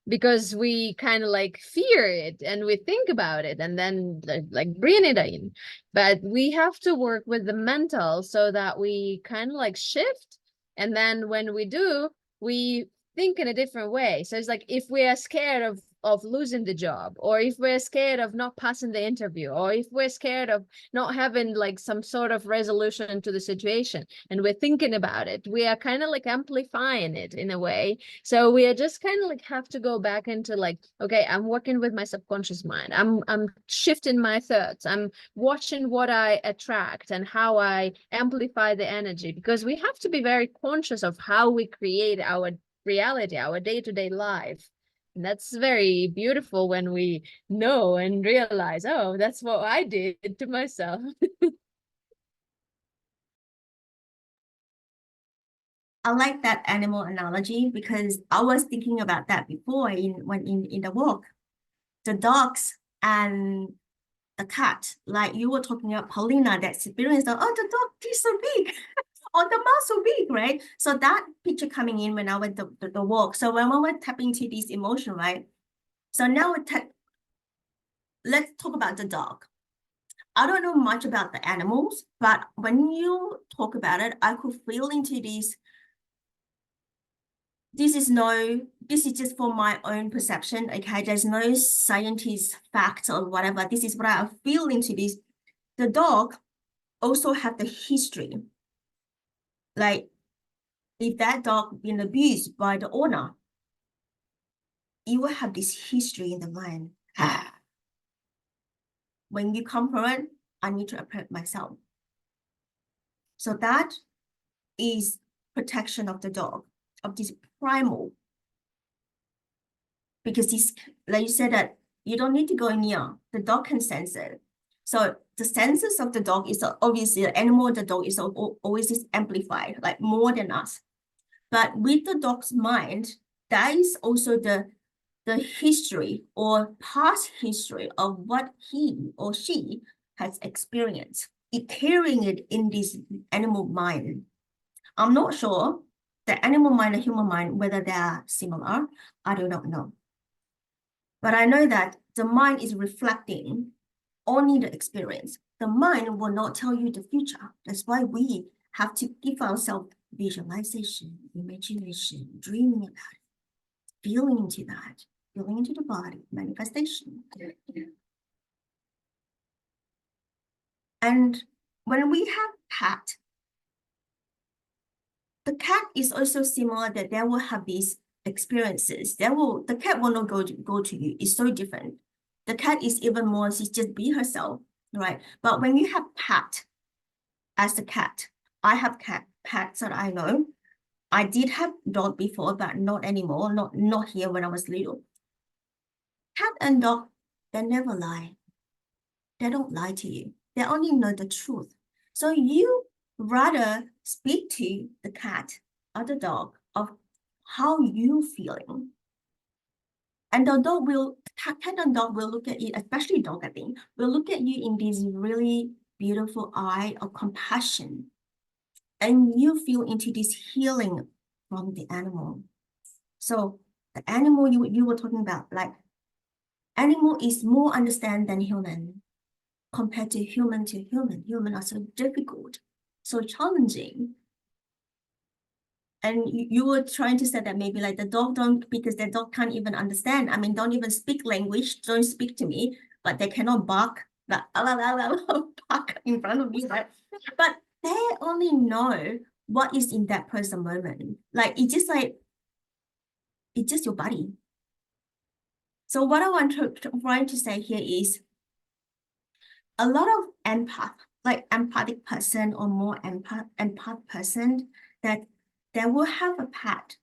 because we kind of like fear it and we think about it and then like bring it in. But we have to work with the mental so that we kind of like shift, and then when we do, we think in a different way. So it's like, if we are scared of losing the job, or if we're scared of not passing the interview, or if we're scared of not having like some sort of resolution to the situation, and we're thinking about it, we are kind of like amplifying it in a way. So we are just kind of like have to go back into like, okay, I'm working with my subconscious mind, I'm shifting my thoughts, I'm watching what I attract and how I amplify the energy, because we have to be very conscious of how we create our reality, our day-to-day life. And that's very beautiful when we know and realize, oh, that's what I did to myself. I like that animal analogy, because I was thinking about that before in the walk. The dogs and the cat, like you were talking about Paulina, that experience of, oh, the dog is so big, or the mouse so big, right? So that picture coming in when I went the walk. So when I went tap into this emotion, right? So now let's talk about the dog. I don't know much about the animals, but when you talk about it, I could feel into this. This is just for my own perception, okay? There's no scientist fact or whatever. This is what I feel into this. The dog also have the history. Like, if that dog been abused by the owner, you will have this history in the mind. When you come from it, I need to protect myself. So that is protection of the dog, of this primal. Because this, like you said, that you don't need to go near, the dog can sense it. So the senses of the dog is obviously the animal, the dog is always is amplified, like more than us. But with the dog's mind, that is also the history or past history of what he or she has experienced. It carrying it in this animal mind. I'm not sure the animal mind and human mind, whether they are similar, I do not know. But I know that the mind is reflecting only the experience. The mind will not tell you the future. That's why we have to give ourselves visualization, imagination, dreaming about it, feeling into that, feeling into the body, manifestation. And when we have cat, the cat is also similar that they will have these experiences. The cat will not go to you. It's so different. The cat is even more, she's just be herself, right? But when you have pet as the cat, I have pets that I know. I did have dog before, but not anymore, not here when I was little. Cat and dog, they never lie. They don't lie to you. They only know the truth. So you rather speak to the cat or the dog of how you feeling. And the dog will, cat and dog will look at you, especially dog, I think, will look at you in this really beautiful eye of compassion. And you feel into this healing from the animal. So the animal you were talking about, like animal is more understand than human compared to human to human. Human are so difficult, so challenging. And you were trying to say that maybe like the dog don't, because the dog can't even understand. I mean, don't even speak language, don't speak to me, but they cannot bark, like, bark in front of me. Right? But they only know what is in that present moment. Like, it's just your body. So what I want trying to say here is a lot of empathic person or more empath person that they will have a pet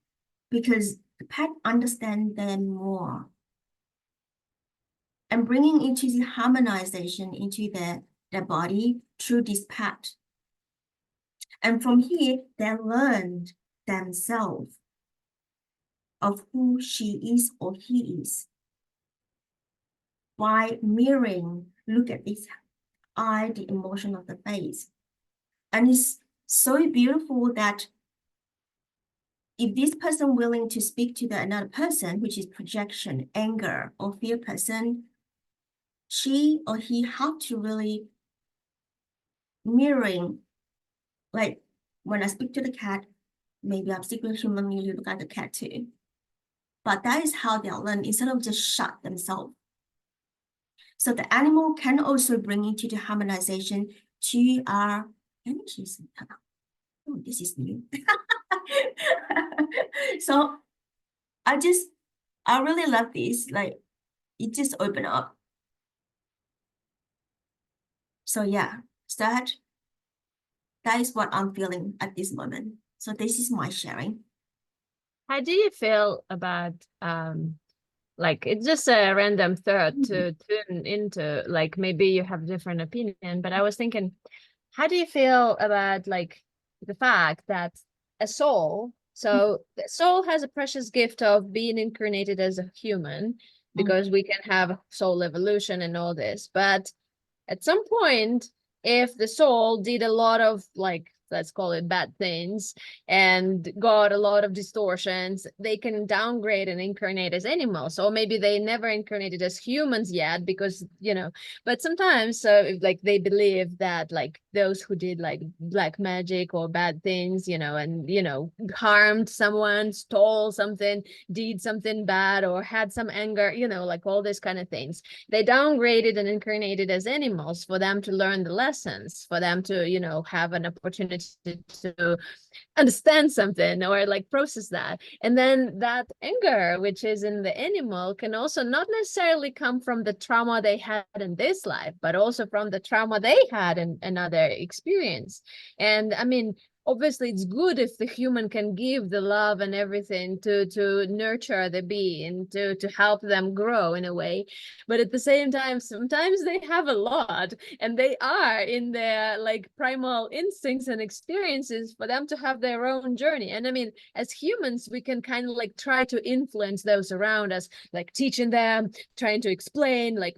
because the pet understands them more. And bringing into the harmonization into their body through this pet. And from here, they learned themselves of who she is or he is. By mirroring, look at this eye, the emotion of the face. And it's so beautiful that if this person willing to speak to another person, which is projection, anger, or fear person, she or he have to really mirroring, like when I speak to the cat, maybe I'm speaking to human, you look at the cat too. But that is how they'll learn instead of just shut themselves. So the animal can also bring into the harmonization to our energy center. Oh, this is new. So I really love this. Like it just opened up. So yeah, that is what I'm feeling at this moment. So this is my sharing. How do you feel about like it's just a random thought to tune into, like maybe you have different opinion, but I was thinking, how do you feel about like the fact that a soul, so the soul has a precious gift of being incarnated as a human because we can have soul evolution and all this, but at some point, if the soul did a lot of like, let's call it bad things and got a lot of distortions, they can downgrade and incarnate as animals. Or maybe they never incarnated as humans yet because, but sometimes like they believe that like those who did like black magic or bad things, and, harmed someone, stole something, did something bad or had some anger, like all these kind of things. They downgraded and incarnated as animals for them to learn the lessons, for them to, have an opportunity to understand something or like process that. And then that anger, which is in the animal, can also not necessarily come from the trauma they had in this life, but also from the trauma they had in another experience. And I mean, obviously it's good if the human can give the love and everything to nurture the bee and to help them grow in a way, but at the same time sometimes they have a lot and they are in their like primal instincts and experiences for them to have their own journey. And I mean, as humans we can kind of like try to influence those around us, like teaching them, trying to explain, like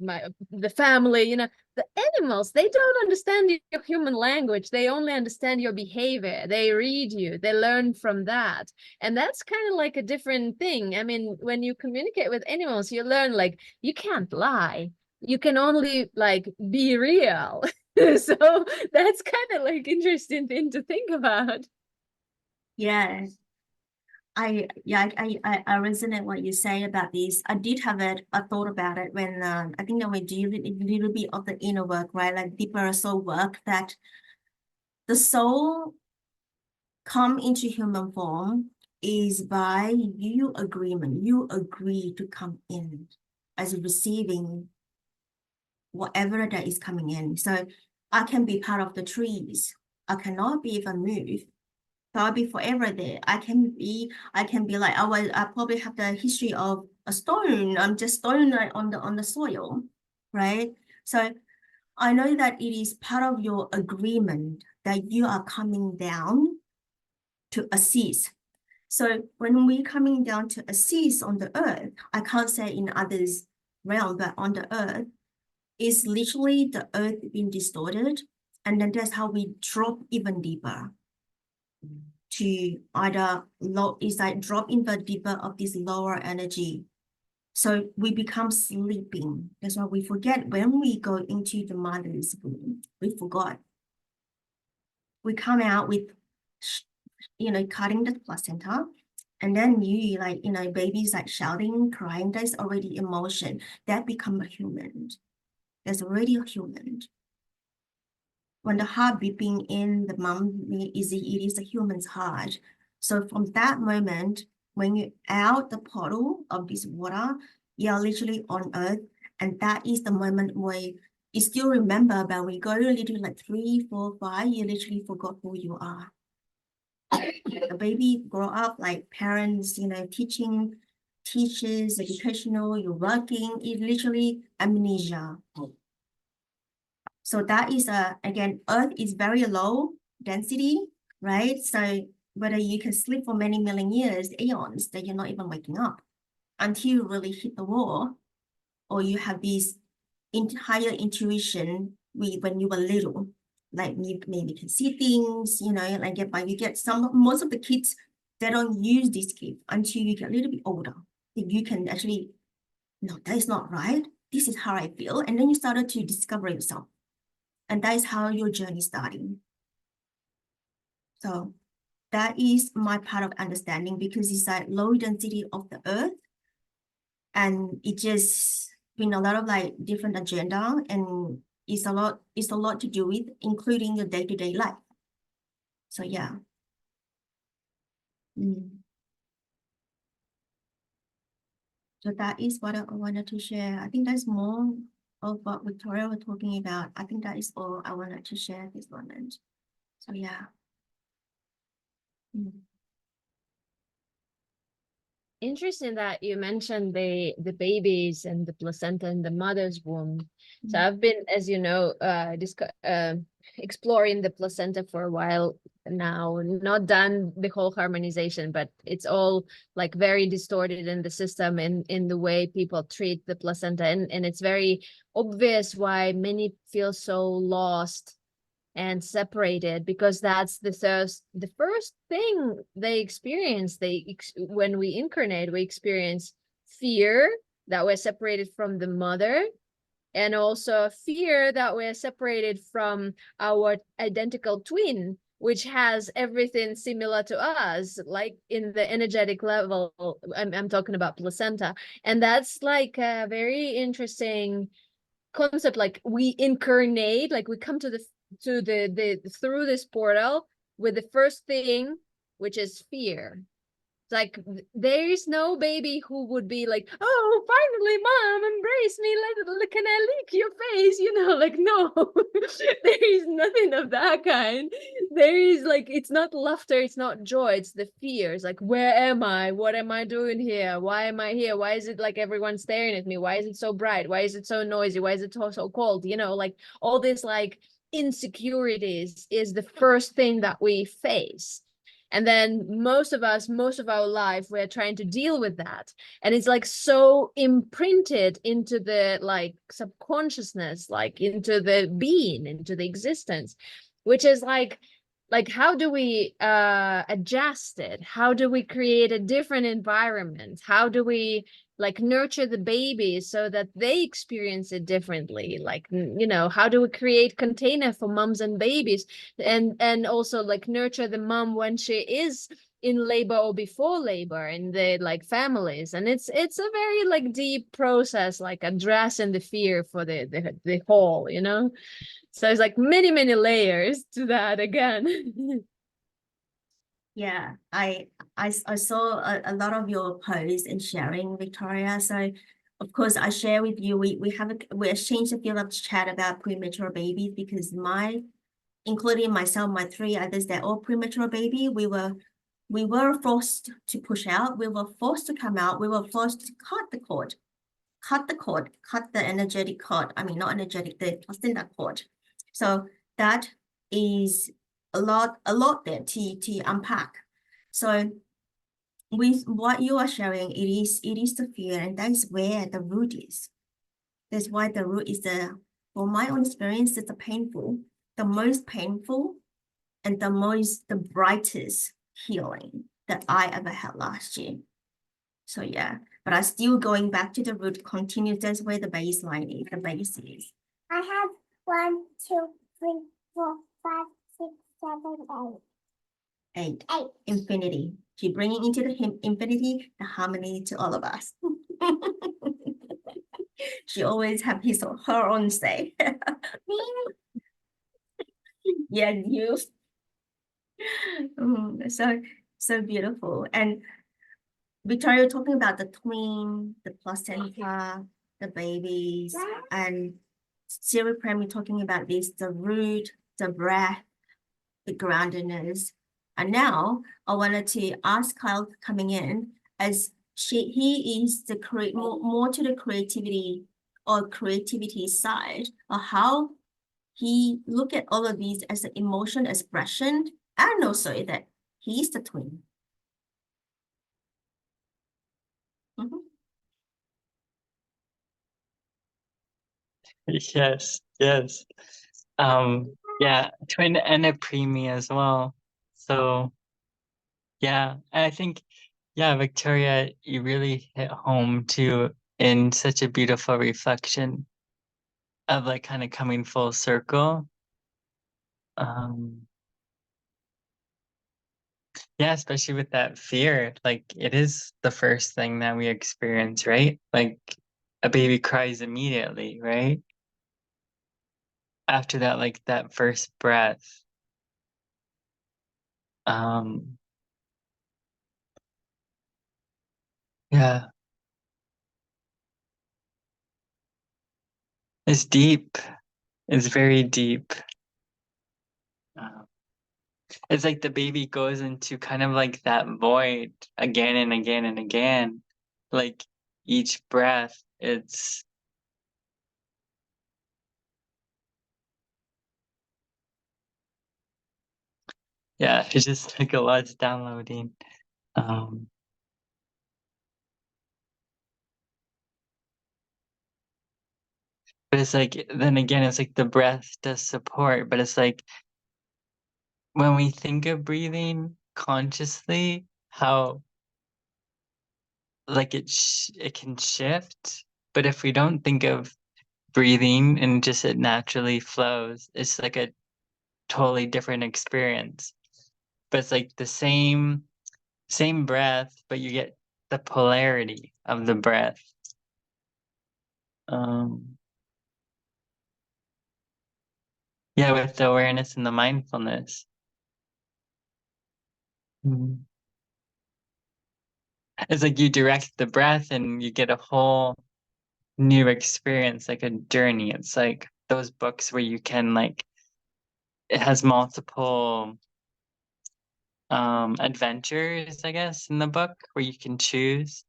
the family, you know. The animals, they don't understand your human language. They only understand your behavior. They read you, they learn from that. And that's kind of like a different thing. I mean, when you communicate with animals, you learn like you can't lie. You can only like be real. So that's kind of like interesting thing to think about. Yes. I resonate what you say about this. I did have a thought about it when I think that we do a little bit of the inner work, right? Like deeper soul work, that the soul come into human form is by you agreement. You agree to come in as receiving whatever that is coming in. So I can be part of the trees. I cannot be if I move. So I'll be forever there. I can be like, oh, I probably have the history of a stone. I'm just stone like on the soil, right? So I know that it is part of your agreement that you are coming down to assist. So when we're coming down to assist on the earth, I can't say in others' realm, but on the earth, is literally the earth being distorted. And then that's how we drop even deeper to either low, is like drop in the deeper of this lower energy. So we become sleeping. That's why we forget when we go into the mother's womb, we forgot. We come out with, cutting the placenta. And then you like, babies like shouting, crying, there's already emotion. That become a human. There's already a human. When the heart beeping in the mom, it is a human's heart. So from that moment, when you're out the portal of this water, you're literally on earth. And that is the moment where you still remember, but we go a little like 3, 4, 5, you literally forgot who you are. The baby grow up like parents, teaching, teachers, educational, you're working, it literally amnesia. So that is again, earth is very low density, right? So whether you can sleep for many million years, eons, that you're not even waking up until you really hit the wall, or you have this higher intuition when you were little, like you maybe can see things, but you get most of the kids, they don't use this gift until you get a little bit older. If you can actually, no, that is not right. This is how I feel. And then you started to discover yourself. And that is how your journey starting. So that is my part of understanding, because it's like low density of the earth. And it just been a lot of like different agenda, and it's a lot to do with, including your day-to-day life. So yeah. So that is what I wanted to share. I think that's more of what Victoria was talking about. I think that is all I wanted to share at this moment. So yeah. Interesting that you mentioned the babies and the placenta in the mother's womb. So I've been, as you know, exploring the placenta for a while now, not done the whole harmonization, but it's all like very distorted in the system, in the way people treat the placenta. And it's very obvious why many feel so lost and separated, because that's the first thing they experience. When we incarnate, we experience fear that we're separated from the mother, and also fear that we're separated from our identical twin, which has everything similar to us, like in the energetic level. I'm talking about placenta. And that's like a very interesting concept. Like we incarnate, like we come to the through this portal with the first thing, which is fear. It's like there is no baby who would be like, oh, finally, mom, embrace me. Can I lick your face? Like, no, there is nothing of that kind. There is like, it's not laughter, it's not joy, it's the fears. Like, where am I? What am I doing here? Why am I here? Why is it like everyone's staring at me? Why is it so bright? Why is it so noisy? Why is it so cold? Like all this like insecurities is the first thing that we face. And then most of our life, we're trying to deal with that. And it's like so imprinted into the like subconsciousness, like into the being, into the existence, which is like how do we adjust it? How do we create a different environment? How do we like nurture the babies so that they experience it differently? Like, how do we create container for moms and babies, and also like nurture the mom when she is in labor or before labor in the like families? And it's a very like deep process, like addressing the fear for the whole, so it's like many layers to that again. Yeah, I saw a lot of your posts and sharing, Victoria. So of course I share with you, we exchanged a few of chat about premature babies, because including myself, my three others, they're all premature baby. We were forced to push out, we were forced to come out, we were forced to cut the cord, cut the energetic cord. I mean, not energetic, the placenta cord. So that is a lot there to unpack. So with what you are sharing, it is the fear, and that is where the root is. That's why the root is for my own experience, it's the most painful and the brightest healing that I ever had last year. So yeah, but I still going back to the root, continue. That's where the baseline is, the base is. I have 1, 2, 3, 4, 5, 6, 7, 8. 8. Infinity. She bringing into the infinity, the harmony to all of us. She always have her own say. Yeah, you. So beautiful. And Victoria talking about the twin, the placenta, the babies, and Sarah Prem talking about this, the root, the breath, the groundedness. And now I wanted to ask Kyle coming in, as he is the more to the creativity side, or how he look at all of these as an emotion expression, and also that he is the twin. Mhm. Yes, yes. Yeah, twin and a preemie as well. So yeah, I think, yeah, Victoria, you really hit home too in such a beautiful reflection of like kind of coming full circle. Yeah, especially with that fear, like it is the first thing that we experience, right? Like a baby cries immediately, right? After that, like that first breath. Um, yeah, it's deep. It's very deep. Um, it's like the baby goes into kind of like that void again and again and again. Like each breath, it's just like a lot's downloading. Um, but it's like, then again, it's like the breath does support, but it's like when we think of breathing consciously, how like it can shift. But if we don't think of breathing and just it naturally flows, it's like a totally different experience. But it's like the same breath, but you get the polarity of the breath. Yeah, with the awareness and the mindfulness. Mm. It's like you direct the breath and you get a whole new experience, like a journey. It's like those books where you can like, it has multiple adventures, I guess, in the book where you can choose.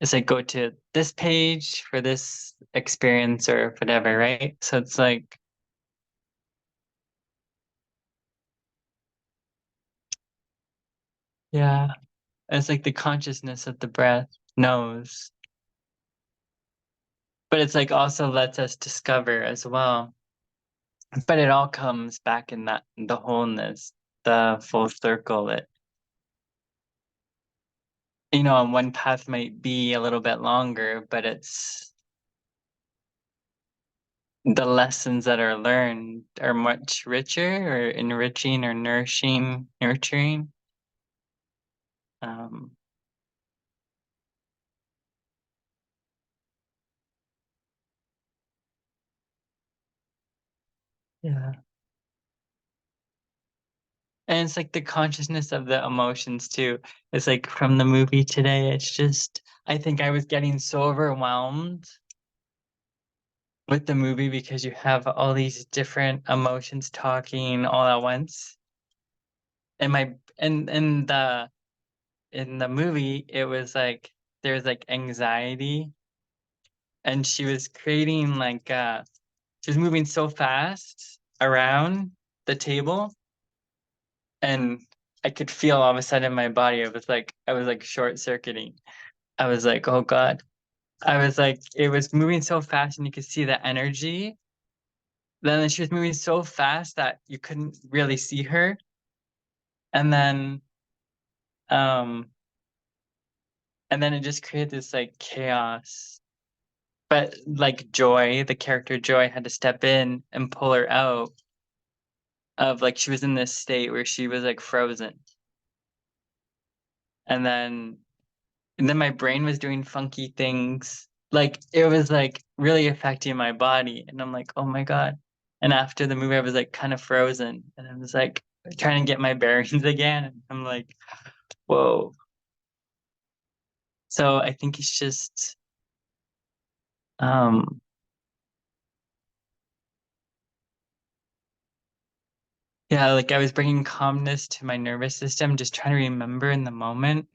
It's like go to this page for this experience or whatever, right? So it's like, yeah, it's like the consciousness of the breath knows, but it's like also lets us discover as well. But it all comes back in that the wholeness, the full circle. It, you know, on one path might be a little bit longer, but it's the lessons that are learned are much richer or enriching or nourishing, nurturing. Um, yeah. And it's like the consciousness of the emotions too. It's like from the movie today, it's just, I think I was getting so overwhelmed with the movie because you have all these different emotions talking all at once. And my, and in the movie, it was like, there's like anxiety and she was creating like, she was moving so fast around the table and I could feel all of a sudden in my body, I was like short circuiting. I was like, oh God. I was like, it was moving so fast and you could see the energy. Then she was moving so fast that you couldn't really see her. And um, then it just created this like chaos. But like Joy, the character Joy had to step in and pull her out of like she was in this state where she was like frozen. And then my brain was doing funky things. Like it was like really affecting my body. And I'm like, oh my God. And after the movie, I was like kind of frozen. And I was like trying to get my bearings again. And I'm like, whoa. So I think it's just yeah, like I was bringing calmness to my nervous system, just trying to remember in the moment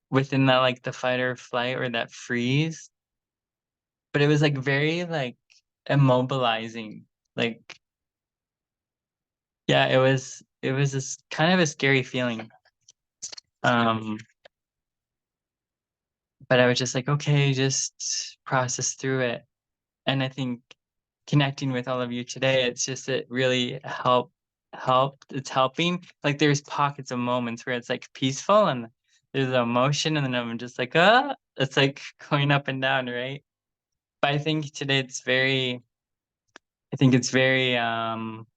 within that like the fight or flight or that freeze. But it was like very like immobilizing. Like yeah, it was this kind of a scary feeling. Um, but I was just like, okay, just process through it. And I think connecting with all of you today, it's just it really helped. It's helping. Like there's pockets of moments where it's like peaceful and there's emotion, and then I'm just like, it's like going up and down, right? But I think today I think it's very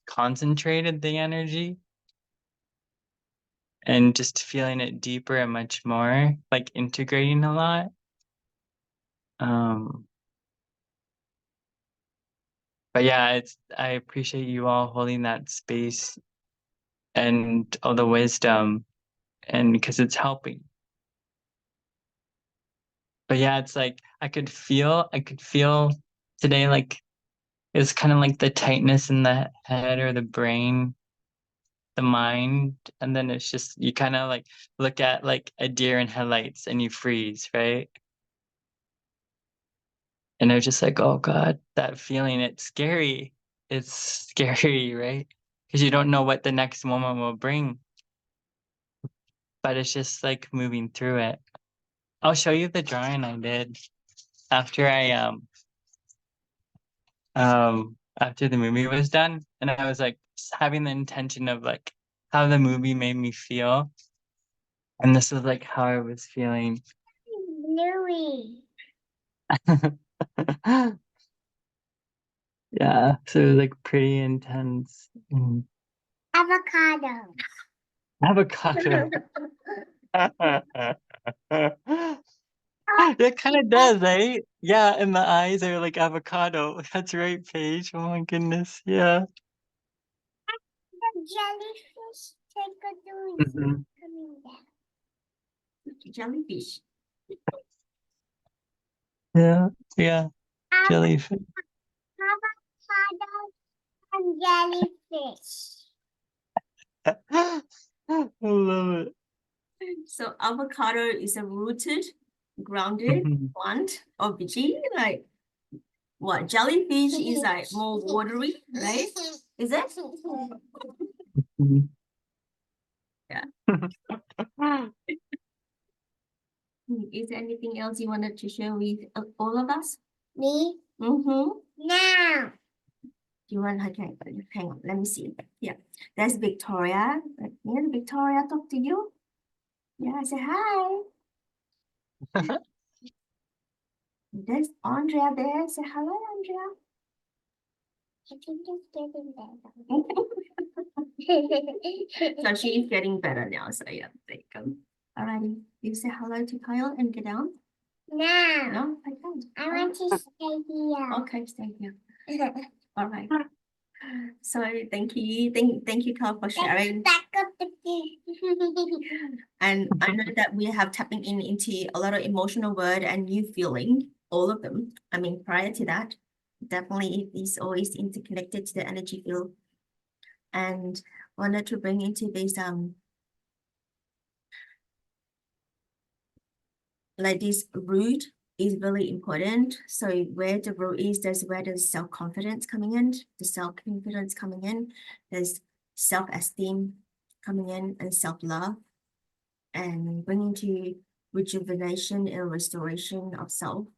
concentrated, the energy, and just feeling it deeper and much more, like integrating a lot. Um, but yeah, I appreciate you all holding that space and all the wisdom, and because it's helping. But yeah, it's like I could feel today like it's kind of like the tightness in the head or the brain, the mind, and then it's just you kind of like look at like a deer in headlights and you freeze, right? And I was just like, oh God, that feeling, it's scary. It's scary, right? Because you don't know what the next moment will bring. But it's just like moving through it. I'll show you the drawing I did after after the movie was done. And I was like having the intention of like how the movie made me feel. And this was like how I was feeling. Bluey. Yeah, so it was like pretty intense. Avocado. Avocado. It kind of does, right? Yeah, and the eyes are like avocado. That's right, Paige. Oh my goodness. Yeah. The jellyfish take a doing Mhm. come Jellyfish. Yeah, yeah, jellyfish. Avocado and jellyfish. I love it. So avocado is a rooted, grounded Mhm. plant or veggie. Like what? Jellyfish is like more watery, right? Is it? Mhm. Yeah. Is there anything else you wanted to share with all of us? Me? Mm-hmm. Now. You want hang on, let me see. Yeah, that's Victoria. Yeah, Victoria, talk to you. Yeah, say hi. There's Andrea there. Say hello, Andrea. I think it's getting better. So she's getting better now. So yeah, there you go. Alrighty, you say hello to Kyle and get down. Now. No, I can't. I want to stay here. Okay, stay here. All right. So thank you, thank you, Kyle, for sharing. Back up the And I know that we have tapping into a lot of emotional word and you feeling all of them. I mean, prior to that, definitely it is always interconnected to the energy field. And wanted to bring into this like this root is really important. So where the root is, that's where the self-confidence coming in, the self-confidence coming in, there's self-esteem coming in and self-love, and bringing to rejuvenation and restoration of self.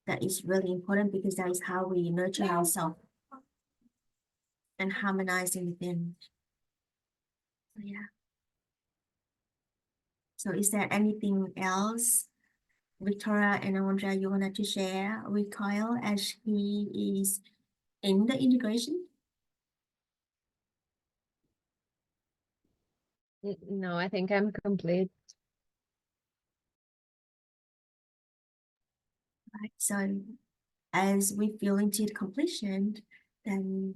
That is really important because that is how we nurture ourselves and harmonizing within. So yeah. So is there anything else, Victoria and Andrea, you wanted to share with Kyle as he is in the integration? No, I think I'm complete. Right. So as we feel into the completion, then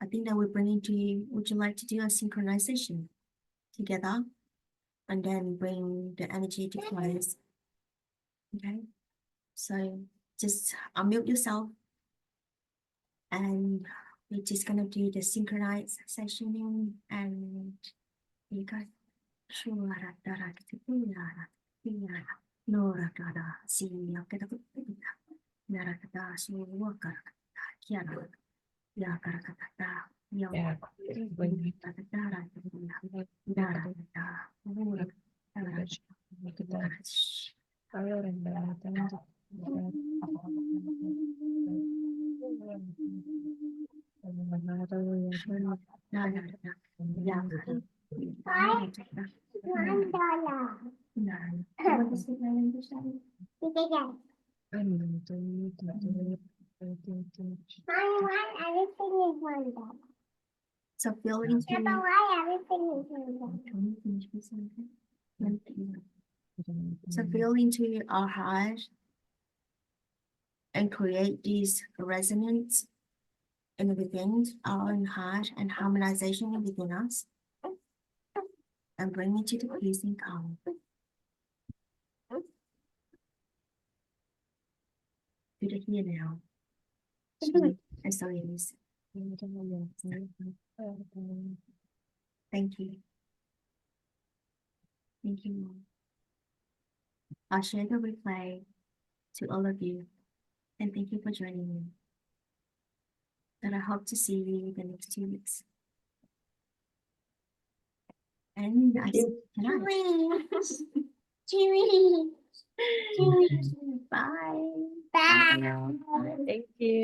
I think that we bring into you, would you like to do a synchronization together and then bring the energy to close? Okay. So just unmute yourself and we're just gonna do the synchronized sessioning and you guys. $1. Why everything is $1? So feel into Yeah, but why everything is $1? so feel into our heart and create this resonance in within our own heart and harmonization within us and bring it to the peace and calm. Do the here now. And so it is. Thank you. Thank you. I'll share the replay to all of you. And thank you for joining me. And I hope to see you in the next 2 weeks. And I see tonight. Chewy. Bye. Bye. Thank you.